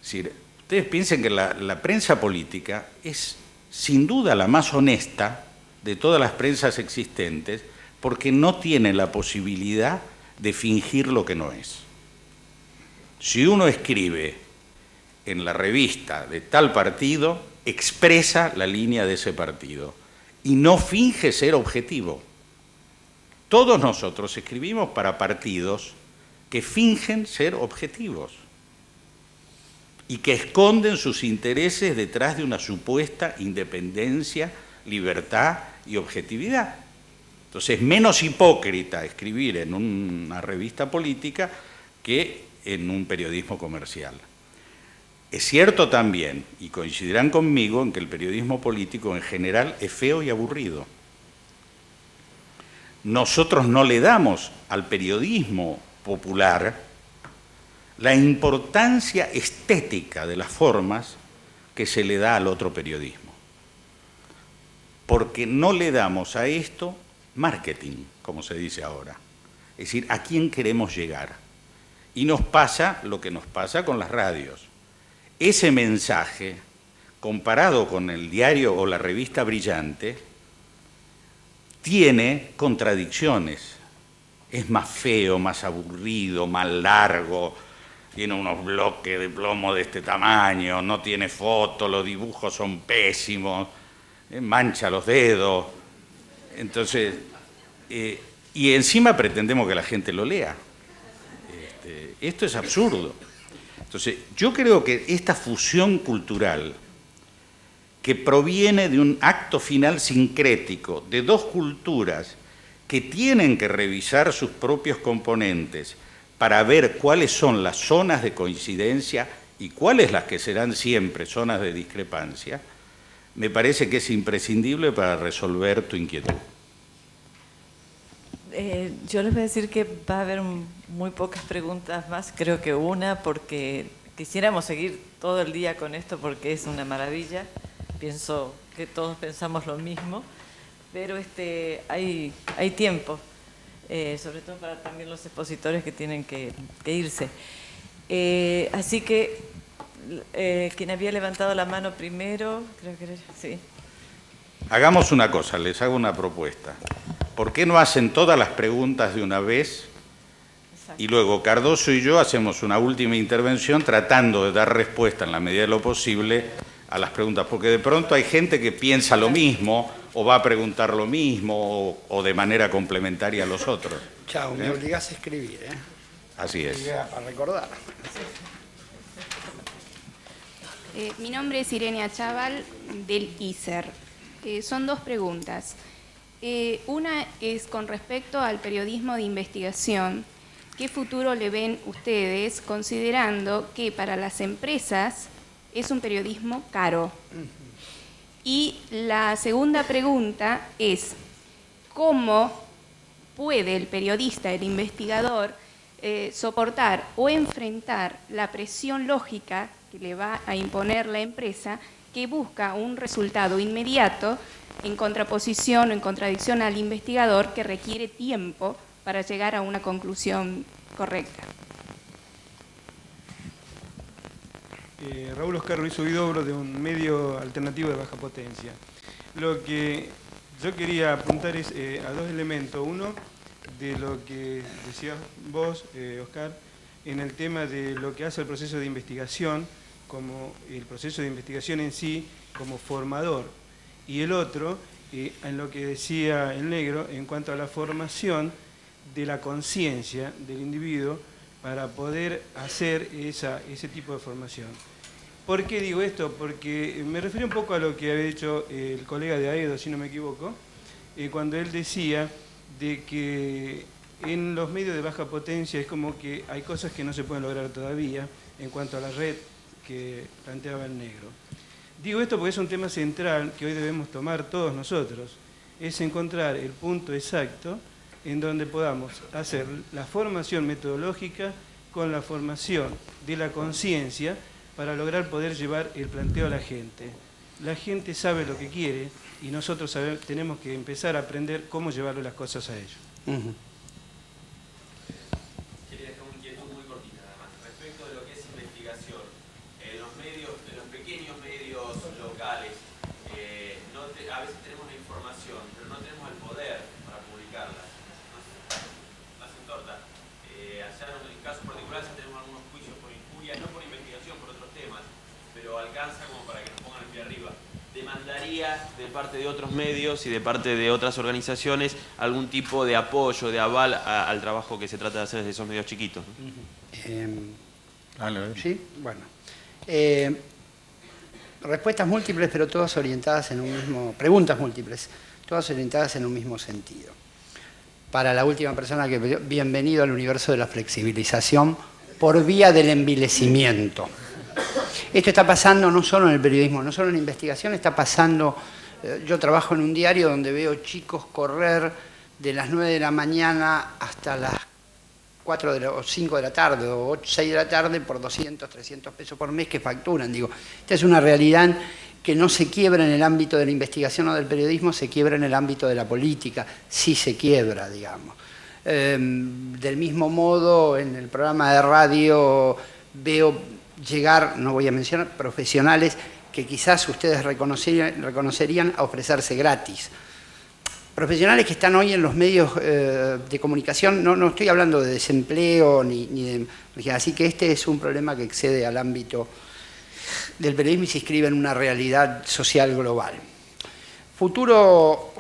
S2: Es decir, ustedes piensen que la prensa política es sin duda la más honesta de todas las prensas existentes, porque no tiene la posibilidad de fingir lo que no es. Si uno escribe en la revista de tal partido, expresa la línea de ese partido y no finge ser objetivo. Todos nosotros escribimos para partidos que fingen ser objetivos y que esconden sus intereses detrás de una supuesta independencia, libertad y objetividad. Entonces es menos hipócrita escribir en una revista política que en un periodismo comercial. Es cierto también, y coincidirán conmigo, en que el periodismo político en general es feo y aburrido. Nosotros no le damos al periodismo popular la importancia estética de las formas que se le da al otro periodismo, porque no le damos a esto marketing, como se dice ahora. Es decir, ¿a quién queremos llegar? Y nos pasa lo que nos pasa con las radios. Ese mensaje, comparado con el diario o la revista Brillante, tiene contradicciones. Es más feo, más aburrido, más largo, tiene unos bloques de plomo de este tamaño, no tiene foto, los dibujos son pésimos, mancha los dedos. Entonces, y encima pretendemos que la gente lo lea. Esto es absurdo. Entonces, yo creo que esta fusión cultural, que proviene de un acto final sincrético de dos culturas que tienen que revisar sus propios componentes para ver cuáles son las zonas de coincidencia y cuáles las que serán siempre zonas de discrepancia, me parece que es imprescindible para resolver tu inquietud.
S4: Yo les voy a decir que va a haber muy pocas preguntas más, creo que una, porque quisiéramos seguir todo el día con esto porque es una maravilla. Pienso que todos pensamos lo mismo, pero hay tiempo, sobre todo para también los expositores que tienen que irse. Así que quien había levantado la mano primero, creo que era sí.
S2: Hagamos una cosa, les hago una propuesta. ¿Por qué no hacen todas las preguntas de una vez? Exacto. Y luego Cardoso y yo hacemos una última intervención tratando de dar respuesta en la medida de lo posible a las preguntas, porque de pronto hay gente que piensa lo mismo o va a preguntar lo mismo o de manera complementaria a los otros.
S3: Chao, me obligás a escribir, ¿eh?
S2: Así es.
S3: Para recordar.
S7: Mi nombre es Irene Chaval, del ISER. Son dos preguntas. Una es con respecto al periodismo de investigación. ¿Qué futuro le ven ustedes considerando que para las empresas es un periodismo caro? Y la segunda pregunta es, ¿cómo puede el periodista, el investigador, soportar o enfrentar la presión lógica que le va a imponer la empresa que busca un resultado inmediato en contraposición o en contradicción al investigador que requiere tiempo para llegar a una conclusión correcta?
S8: Raúl Oscar Ruiz Huidobro, de un medio alternativo de baja potencia. Lo que yo quería apuntar es a dos elementos. Uno, de lo que decías vos, Oscar, en el tema de lo que hace el proceso de investigación, como el proceso de investigación en sí, como formador. Y el otro, en lo que decía el negro en cuanto a la formación de la conciencia del individuo para poder hacer ese tipo de formación. ¿Por qué digo esto? Porque me refiero un poco a lo que había dicho el colega de AEDO, si no me equivoco, cuando él decía de que en los medios de baja potencia es como que hay cosas que no se pueden lograr todavía en cuanto a la red que planteaba el negro. Digo esto porque es un tema central que hoy debemos tomar todos nosotros, es encontrar el punto exacto en donde podamos hacer la formación metodológica con la formación de la conciencia para lograr poder llevar el planteo a la gente. La gente sabe lo que quiere y nosotros tenemos que empezar a aprender cómo llevarle las cosas a ellos.
S1: Quería dejar una inquietud muy cortita nada más. Respecto de lo que es investigación, en los medios, en los pequeños medios locales, a veces tenemos la información, pero no tenemos el poder para publicarla. No hacen torta. Allá en casos particulares tenemos algunos juicios por injuria, no por investigación, por otros temas, pero alcanza como para que nos pongan el pie arriba. Demandaría de parte de otros medios y de parte de otras organizaciones algún tipo de apoyo, de aval al trabajo que se trata de hacer desde esos medios chiquitos, ¿no?
S3: Sí, bueno. Respuestas múltiples, pero todas orientadas en un mismo... Preguntas múltiples, todas orientadas en un mismo sentido. Para la última persona que bienvenido al universo de la flexibilización por vía del envilecimiento. Esto está pasando no solo en el periodismo, no solo en la investigación, está pasando... Yo trabajo en un diario donde veo chicos correr de las 9 de la mañana hasta las 4 o 5 de la tarde, o 8, 6 de la tarde, por 200, 300 pesos por mes que facturan. Digo, esta es una realidad que no se quiebra en el ámbito de la investigación o del periodismo, se quiebra en el ámbito de la política, sí se quiebra, digamos. Del mismo modo, en el programa de radio veo llegar, no voy a mencionar, profesionales que quizás ustedes reconocerían a ofrecerse gratis. Profesionales que están hoy en los medios de comunicación, no estoy hablando de desempleo ni de... Así que este es un problema que excede al ámbito del periodismo y se inscribe en una realidad social global. Futuro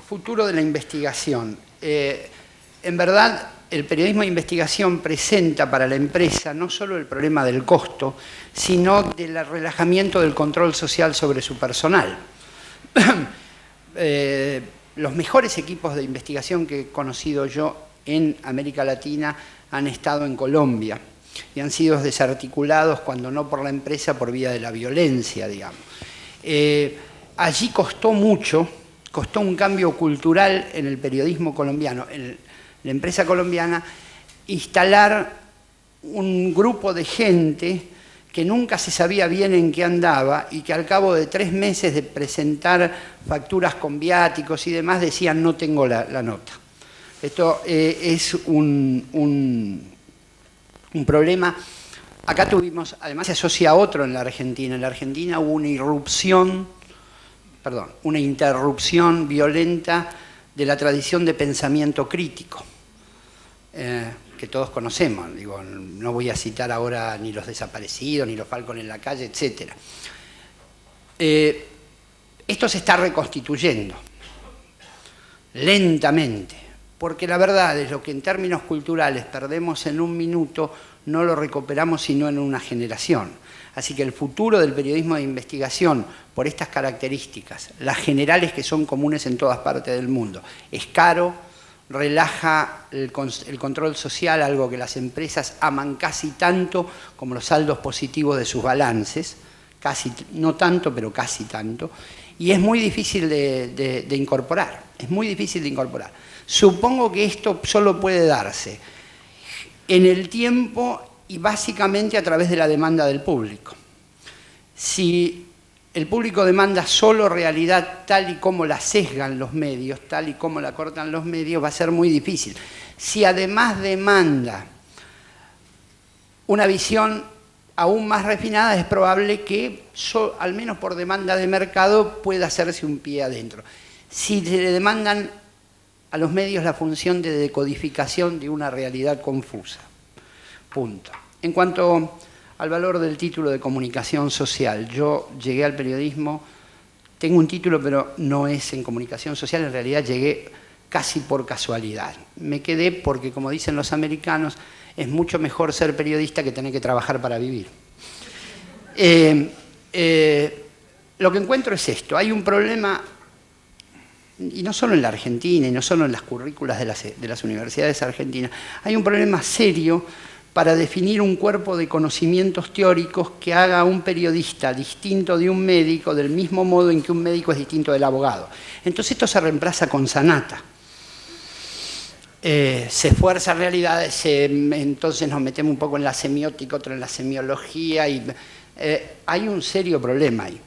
S3: de la investigación. En verdad, el periodismo de investigación presenta para la empresa no solo el problema del costo, sino del relajamiento del control social sobre su personal. Los mejores equipos de investigación que he conocido yo en América Latina han estado en Colombia y han sido desarticulados, cuando no por la empresa, por vía de la violencia, digamos. Allí costó mucho, costó un cambio cultural en el periodismo colombiano, en la empresa colombiana, instalar un grupo de gente que nunca se sabía bien en qué andaba y que al cabo de 3 meses de presentar facturas con viáticos y demás decían no tengo la nota. Esto es un problema. Acá tuvimos, además se asocia a otro en la Argentina. En la Argentina hubo una interrupción violenta de la tradición de pensamiento crítico. Que todos conocemos, digo, no voy a citar ahora ni los desaparecidos, ni los Falcon en la calle, etc. Esto se está reconstituyendo, lentamente, porque la verdad es lo que en términos culturales perdemos en 1 minuto, no lo recuperamos sino en una generación. Así que el futuro del periodismo de investigación, por estas características, las generales que son comunes en todas partes del mundo, es caro, relaja el control social, algo que las empresas aman casi tanto como los saldos positivos de sus balances, casi, no tanto, pero casi tanto, y es muy difícil de incorporar, es muy difícil de incorporar. Supongo que esto solo puede darse en el tiempo y básicamente a través de la demanda del público. Si el público demanda solo realidad tal y como la sesgan los medios, tal y como la cortan los medios, va a ser muy difícil. Si además demanda una visión aún más refinada, es probable que, al menos por demanda de mercado, pueda hacerse un pie adentro. Si le demandan a los medios la función de decodificación de una realidad confusa. Punto. En cuanto al valor del título de comunicación social, yo llegué al periodismo tengo un título, pero no es en comunicación social, en realidad llegué casi por casualidad. Me quedé porque, como dicen los americanos, es mucho mejor ser periodista que tener que trabajar para vivir. Lo que encuentro es esto, hay un problema, y no solo en la Argentina, y no solo en las currículas de las universidades argentinas, hay un problema serio para definir un cuerpo de conocimientos teóricos que haga a un periodista distinto de un médico, del mismo modo en que un médico es distinto del abogado. Entonces esto se reemplaza con Sanata. Se esfuerza realidades, entonces nos metemos un poco en la semiótica, otro en la semiología, y hay un serio problema ahí.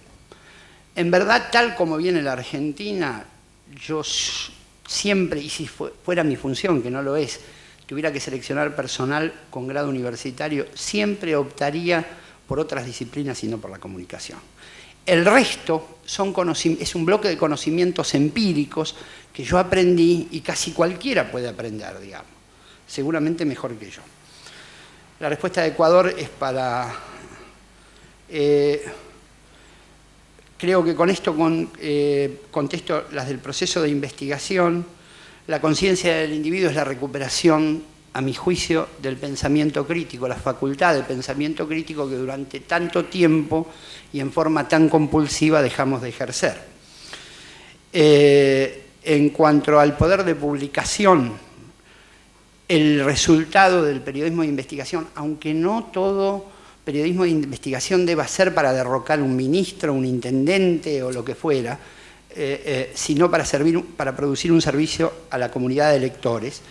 S3: En verdad, tal como viene la Argentina, yo siempre, y si fuera mi función, que no lo es, tuviera que seleccionar personal con grado universitario, siempre optaría por otras disciplinas y no por la comunicación. El resto es un bloque de conocimientos empíricos que yo aprendí y casi cualquiera puede aprender, digamos. Seguramente mejor que yo. La respuesta de Ecuador es para... creo que con esto contesto las del proceso de investigación. La conciencia del individuo es la recuperación, a mi juicio, del pensamiento crítico, la facultad de pensamiento crítico que durante tanto tiempo y en forma tan compulsiva dejamos de ejercer. En cuanto al poder de publicación, el resultado del periodismo de investigación, aunque no todo periodismo de investigación deba ser para derrocar un ministro, un intendente o lo que fuera, sino para producir un servicio a la comunidad de lectores,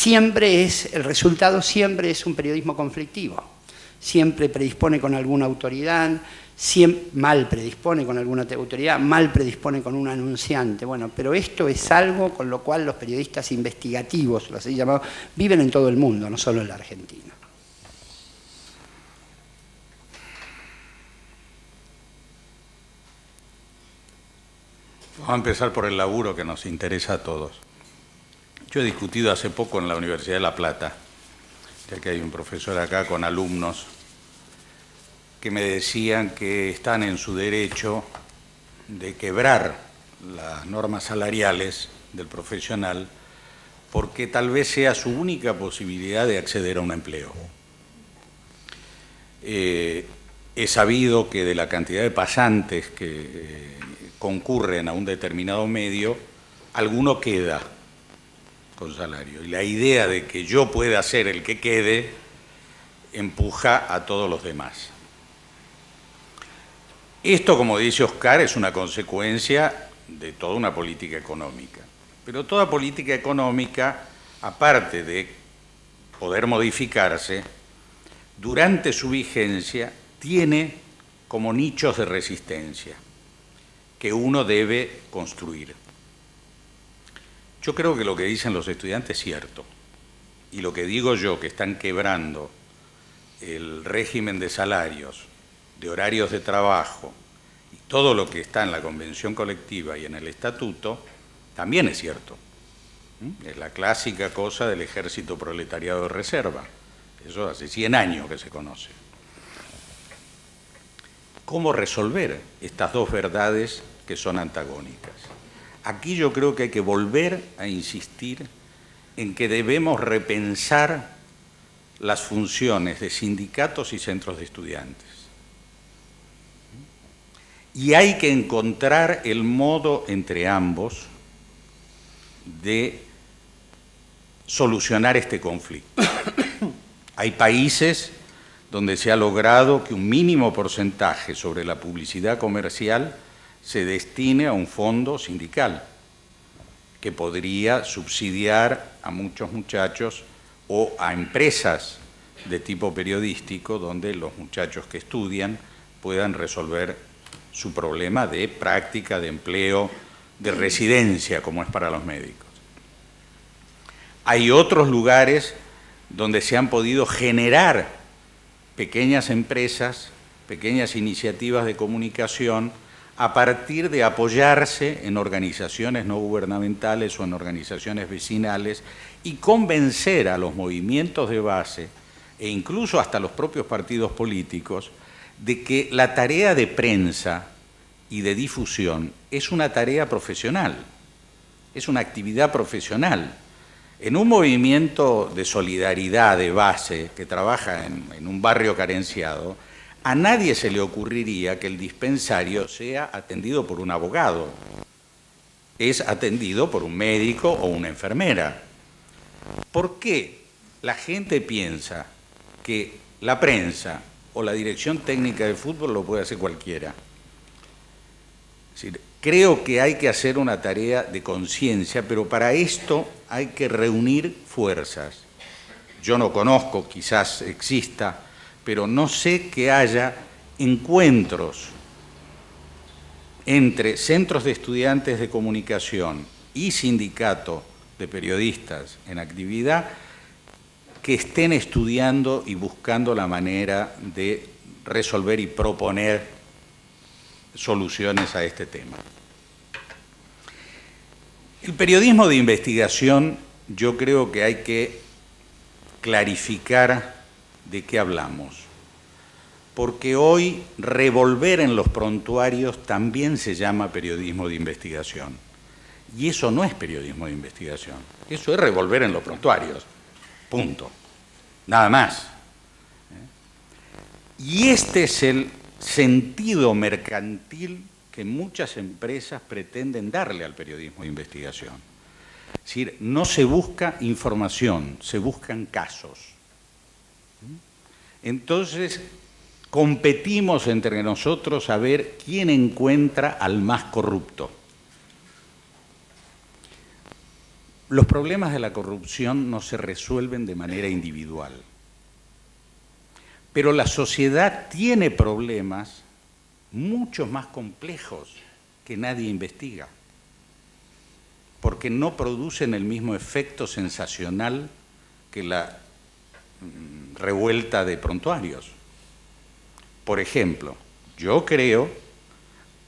S3: el resultado siempre es un periodismo conflictivo. Siempre predispone con alguna autoridad, mal predispone con alguna autoridad, mal predispone con un anunciante. Bueno, pero esto es algo con lo cual los periodistas investigativos, los así llamados, viven en todo el mundo, no solo en la Argentina.
S2: Vamos a empezar por el laburo que nos interesa a todos. Yo he discutido hace poco en la Universidad de La Plata, ya que hay un profesor acá con alumnos que me decían que están en su derecho de quebrar las normas salariales del profesional porque tal vez sea su única posibilidad de acceder a un empleo. He sabido que de la cantidad de pasantes que concurren a un determinado medio, alguno queda con salario. Y la idea de que yo pueda ser el que quede empuja a todos los demás. Esto, como dice Oscar, es una consecuencia de toda una política económica. Pero toda política económica, aparte de poder modificarse, durante su vigencia tiene como nichos de resistencia que uno debe construir. Yo creo que lo que dicen los estudiantes es cierto, y lo que digo yo, que están quebrando el régimen de salarios, de horarios de trabajo, y todo lo que está en la convención colectiva y en el estatuto, también es cierto. Es la clásica cosa del ejército proletariado de reserva. Eso hace 100 años que se conoce. ¿Cómo resolver estas dos verdades que son antagónicas? Aquí yo creo que hay que volver a insistir en que debemos repensar las funciones de sindicatos y centros de estudiantes. Y hay que encontrar el modo entre ambos de solucionar este conflicto. Hay países donde se ha logrado que un mínimo porcentaje sobre la publicidad comercial se destine a un fondo sindical que podría subsidiar a muchos muchachos o a empresas de tipo periodístico donde los muchachos que estudian puedan resolver su problema de práctica, de empleo, de residencia, como es para los médicos. Hay otros lugares donde se han podido generar pequeñas empresas, pequeñas iniciativas de comunicación a partir de apoyarse en organizaciones no gubernamentales o en organizaciones vecinales y convencer a los movimientos de base e incluso hasta los propios partidos políticos de que la tarea de prensa y de difusión es una tarea profesional, es una actividad profesional. En un movimiento de solidaridad de base que trabaja en un barrio carenciado, a nadie se le ocurriría que el dispensario sea atendido por un abogado. Es atendido por un médico o una enfermera. ¿Por qué la gente piensa que la prensa o la dirección técnica de fútbol lo puede hacer cualquiera? Es decir, creo que hay que hacer una tarea de conciencia, pero para esto hay que reunir fuerzas. Yo no conozco, quizás exista, pero no sé que haya encuentros entre centros de estudiantes de comunicación y sindicato de periodistas en actividad que estén estudiando y buscando la manera de resolver y proponer soluciones a este tema. El periodismo de investigación, yo creo que hay que clarificar de qué hablamos, porque hoy revolver en los prontuarios también se llama periodismo de investigación, y eso no es periodismo de investigación, eso es revolver en los prontuarios, punto, nada más. Y este es el sentido mercantil que muchas empresas pretenden darle al periodismo de investigación. Es decir, no se busca información, se buscan casos. Entonces, competimos entre nosotros a ver quién encuentra al más corrupto. Los problemas de la corrupción no se resuelven de manera individual, pero la sociedad tiene problemas mucho más complejos que nadie investiga, porque no producen el mismo efecto sensacional que la revuelta de prontuarios. Por ejemplo, yo creo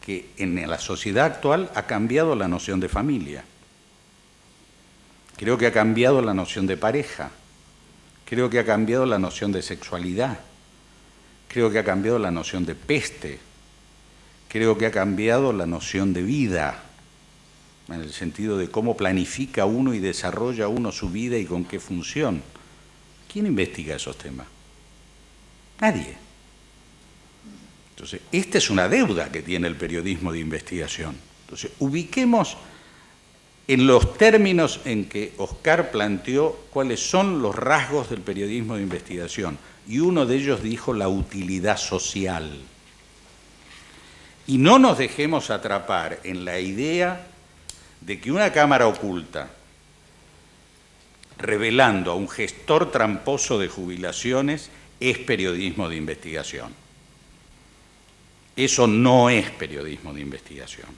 S2: que en la sociedad actual ha cambiado la noción de familia. Creo que ha cambiado la noción de pareja. Creo que ha cambiado la noción de sexualidad. Creo que ha cambiado la noción de peste. Creo que ha cambiado la noción de vida, en el sentido de cómo planifica uno y desarrolla uno su vida y con qué función. ¿Quién investiga esos temas? Nadie. Entonces, esta es una deuda que tiene el periodismo de investigación. Entonces, ubiquemos en los términos en que Oscar planteó cuáles son los rasgos del periodismo de investigación. Y uno de ellos dijo la utilidad social. Y no nos dejemos atrapar en la idea de que una cámara oculta, revelando a un gestor tramposo de jubilaciones, es periodismo de investigación. Eso no es periodismo de investigación.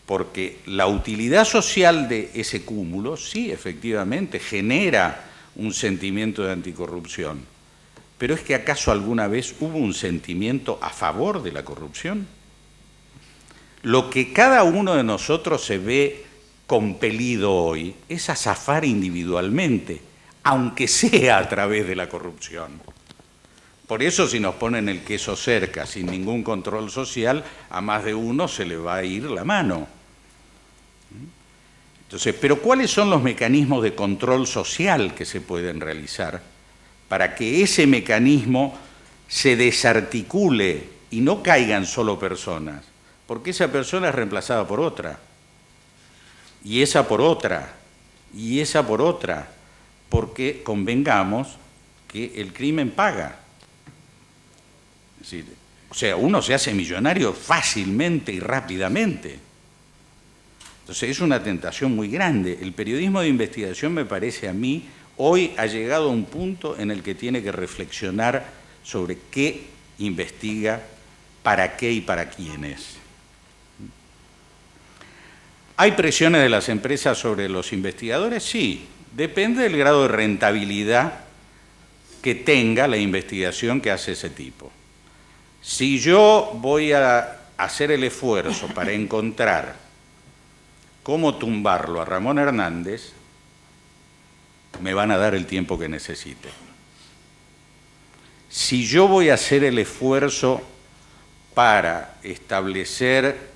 S2: Porque la utilidad social de ese cúmulo, sí, efectivamente, genera un sentimiento de anticorrupción. Pero ¿es que acaso alguna vez hubo un sentimiento a favor de la corrupción? Lo que cada uno de nosotros se ve compelido hoy es a zafar individualmente, aunque sea a través de la corrupción. Por eso, si nos ponen el queso cerca, sin ningún control social, a más de uno se le va a ir la mano. Entonces, ¿pero cuáles son los mecanismos de control social que se pueden realizar para que ese mecanismo se desarticule y no caigan solo personas? Porque esa persona es reemplazada por otra, y esa por otra, y esa por otra, porque convengamos que el crimen paga. Es decir, o sea, uno se hace millonario fácilmente y rápidamente. Entonces es una tentación muy grande. El periodismo de investigación, me parece a mí, hoy ha llegado a un punto en el que tiene que reflexionar sobre qué investiga, para qué y para quiénes. ¿Hay presiones de las empresas sobre los investigadores? Sí, depende del grado de rentabilidad que tenga la investigación que hace ese tipo. Si yo voy a hacer el esfuerzo para encontrar cómo tumbarlo a Ramón Hernández, me van a dar el tiempo que necesite. Si yo voy a hacer el esfuerzo para establecer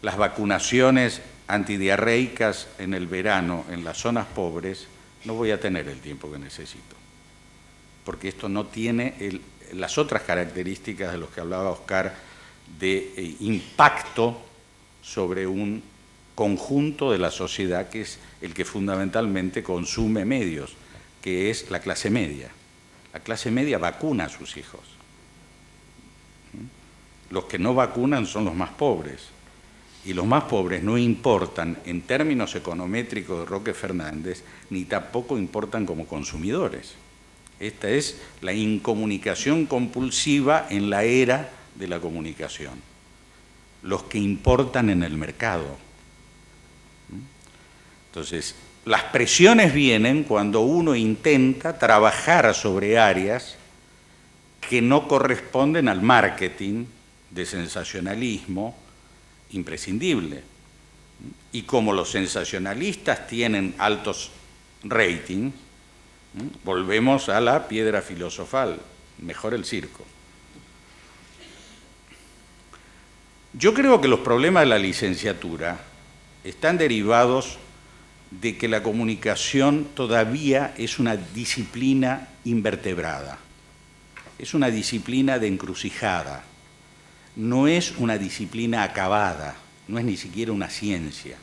S2: las vacunaciones antidiarreicas en el verano en las zonas pobres, no voy a tener el tiempo que necesito, porque esto no tiene las otras características de los que hablaba Oscar, de impacto sobre un conjunto de la sociedad que es el que fundamentalmente consume medios, que es la clase media. La clase media vacuna a sus hijos. Los que no vacunan son los más pobres. Y los más pobres no importan en términos econométricos de Roque Fernández, ni tampoco importan como consumidores. Esta es la incomunicación compulsiva en la era de la comunicación. Los que importan en el mercado. Entonces, las presiones vienen cuando uno intenta trabajar sobre áreas que no corresponden al marketing de sensacionalismo imprescindible. Y como los sensacionalistas tienen altos ratings, volvemos a la piedra filosofal, mejor el circo. Yo creo que los problemas de la licenciatura están derivados de que la comunicación todavía es una disciplina invertebrada, es una disciplina de encrucijada, no es una disciplina acabada, no es ni siquiera una ciencia.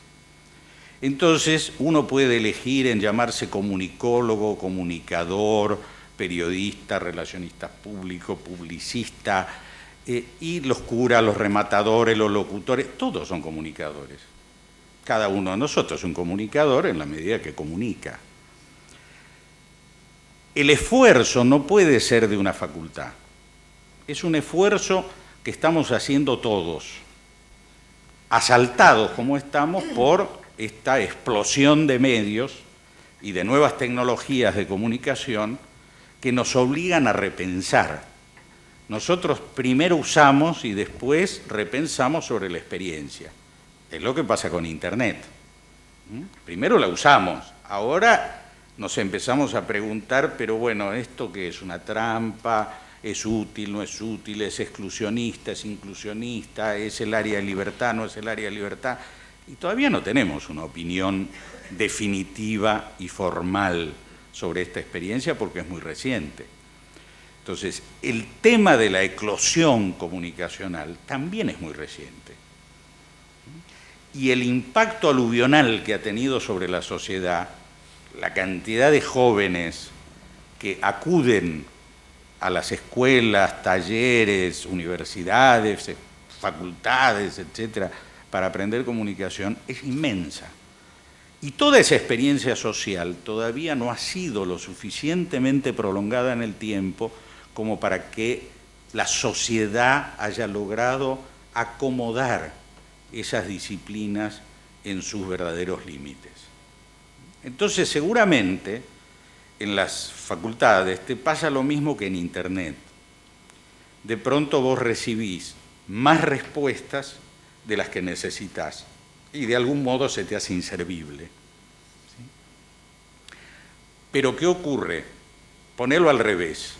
S2: Entonces uno puede elegir en llamarse comunicólogo, comunicador, periodista, relacionista público, publicista, y los curas, los rematadores, los locutores, todos son comunicadores. Cada uno de nosotros es un comunicador en la medida que comunica. El esfuerzo no puede ser de una facultad, es un esfuerzo que estamos haciendo todos, asaltados como estamos por esta explosión de medios y de nuevas tecnologías de comunicación que nos obligan a repensar. Nosotros primero usamos y después repensamos sobre la experiencia. Es lo que pasa con Internet. Primero la usamos, ahora nos empezamos a preguntar, pero bueno, ¿esto qué es? ¿Una trampa? ¿Es útil? ¿No es útil? ¿Es exclusionista? ¿Es inclusionista? ¿Es el área de libertad? ¿No es el área de libertad? Y todavía no tenemos una opinión definitiva y formal sobre esta experiencia porque es muy reciente. Entonces, el tema de la eclosión comunicacional también es muy reciente. Y el impacto aluvional que ha tenido sobre la sociedad, la cantidad de jóvenes que acuden a las escuelas, talleres, universidades, facultades, etcétera, para aprender comunicación, es inmensa. Y toda esa experiencia social todavía no ha sido lo suficientemente prolongada en el tiempo como para que la sociedad haya logrado acomodar esas disciplinas en sus verdaderos límites. Entonces, seguramente, en las facultades te pasa lo mismo que en Internet. De pronto vos recibís más respuestas de las que necesitas y de algún modo se te hace inservible. ¿Sí? Pero ¿qué ocurre? Ponelo al revés.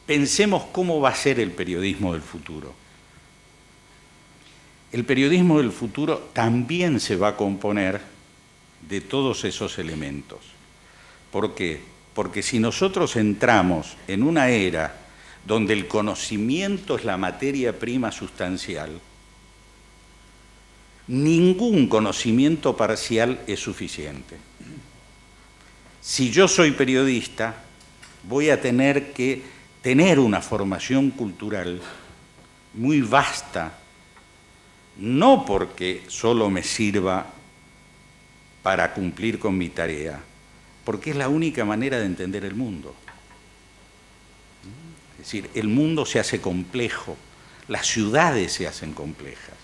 S2: Pensemos cómo va a ser el periodismo del futuro. El periodismo del futuro también se va a componer de todos esos elementos. ¿Por qué? Porque si nosotros entramos en una era donde el conocimiento es la materia prima sustancial, ningún conocimiento parcial es suficiente. Si yo soy periodista, voy a tener que tener una formación cultural muy vasta, no porque solo me sirva para cumplir con mi tarea, porque es la única manera de entender el mundo. Es decir, el mundo se hace complejo, las ciudades se hacen complejas,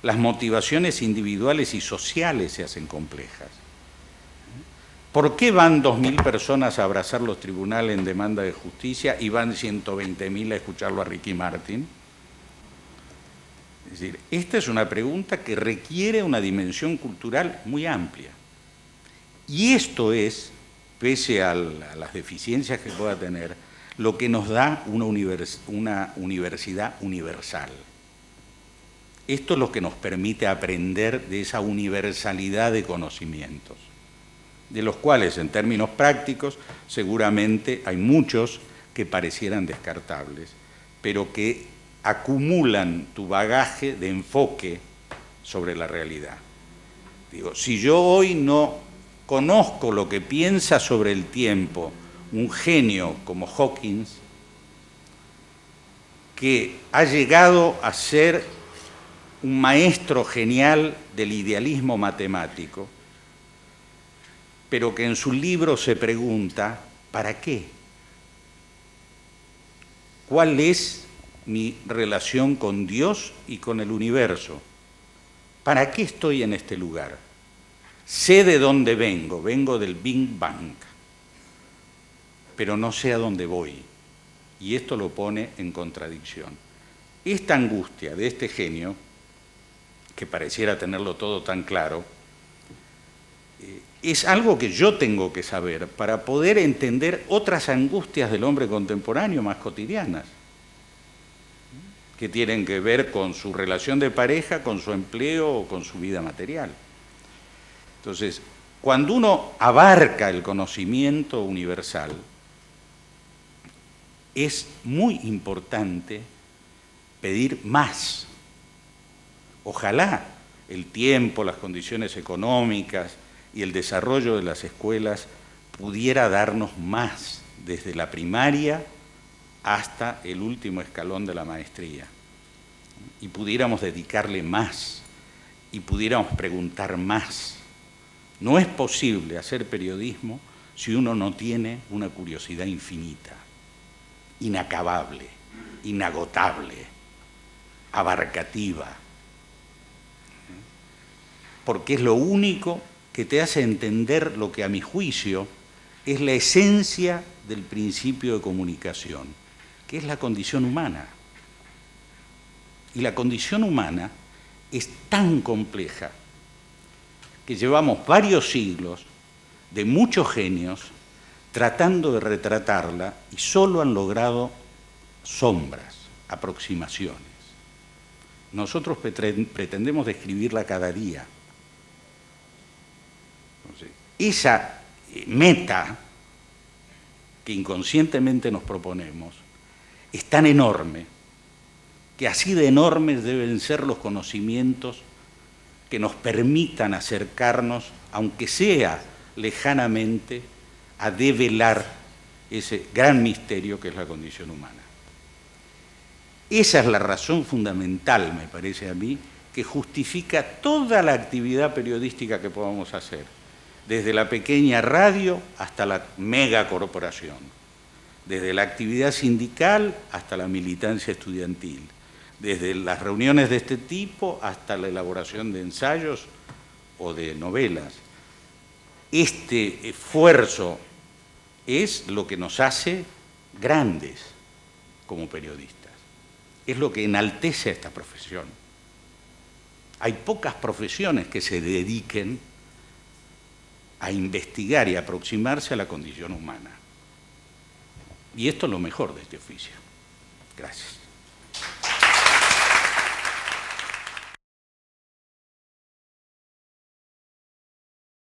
S2: las motivaciones individuales y sociales se hacen complejas. ¿Por qué van 2.000 personas a abrazar los tribunales en demanda de justicia y van 120.000 a escucharlo a Ricky Martin? Es decir, esta es una pregunta que requiere una dimensión cultural muy amplia. Y esto es, pese a las deficiencias que pueda tener, lo que nos da una universidad universal. Esto es lo que nos permite aprender de esa universalidad de conocimientos, de los cuales, en términos prácticos, seguramente hay muchos que parecieran descartables, pero que acumulan tu bagaje de enfoque sobre la realidad. Digo, si yo hoy no conozco lo que piensa sobre el tiempo un genio como Hawkins, que ha llegado a ser un maestro genial del idealismo matemático, pero que en su libro se pregunta, ¿para qué? ¿Cuál es mi relación con Dios y con el universo? ¿Para qué estoy en este lugar? Sé de dónde vengo, vengo del Big Bang, pero no sé a dónde voy. Y esto lo pone en contradicción. Esta angustia de este genio, que pareciera tenerlo todo tan claro, es algo que yo tengo que saber para poder entender otras angustias del hombre contemporáneo más cotidianas, que tienen que ver con su relación de pareja, con su empleo o con su vida material. Entonces, cuando uno abarca el conocimiento universal, es muy importante pedir más. Ojalá el tiempo, las condiciones económicas y el desarrollo de las escuelas pudiera darnos más, desde la primaria hasta el último escalón de la maestría, y pudiéramos dedicarle más, y pudiéramos preguntar más. No es posible hacer periodismo si uno no tiene una curiosidad infinita, inacabable, inagotable, abarcativa, porque es lo único que te hace entender lo que a mi juicio es la esencia del principio de comunicación, que es la condición humana. Y la condición humana es tan compleja que llevamos varios siglos de muchos genios tratando de retratarla y solo han logrado sombras, aproximaciones. Nosotros pretendemos describirla cada día. Entonces, esa meta que inconscientemente nos proponemos es tan enorme que así de enormes deben ser los conocimientos que nos permitan acercarnos, aunque sea lejanamente, a develar ese gran misterio que es la condición humana. Esa es la razón fundamental, me parece a mí, que justifica toda la actividad periodística que podamos hacer, desde la pequeña radio hasta la megacorporación, desde la actividad sindical hasta la militancia estudiantil, desde las reuniones de este tipo hasta la elaboración de ensayos o de novelas. Este esfuerzo es lo que nos hace grandes como periodistas, es lo que enaltece a esta profesión. Hay pocas profesiones que se dediquen a investigar y aproximarse a la condición humana. Y esto es lo mejor de este oficio. Gracias.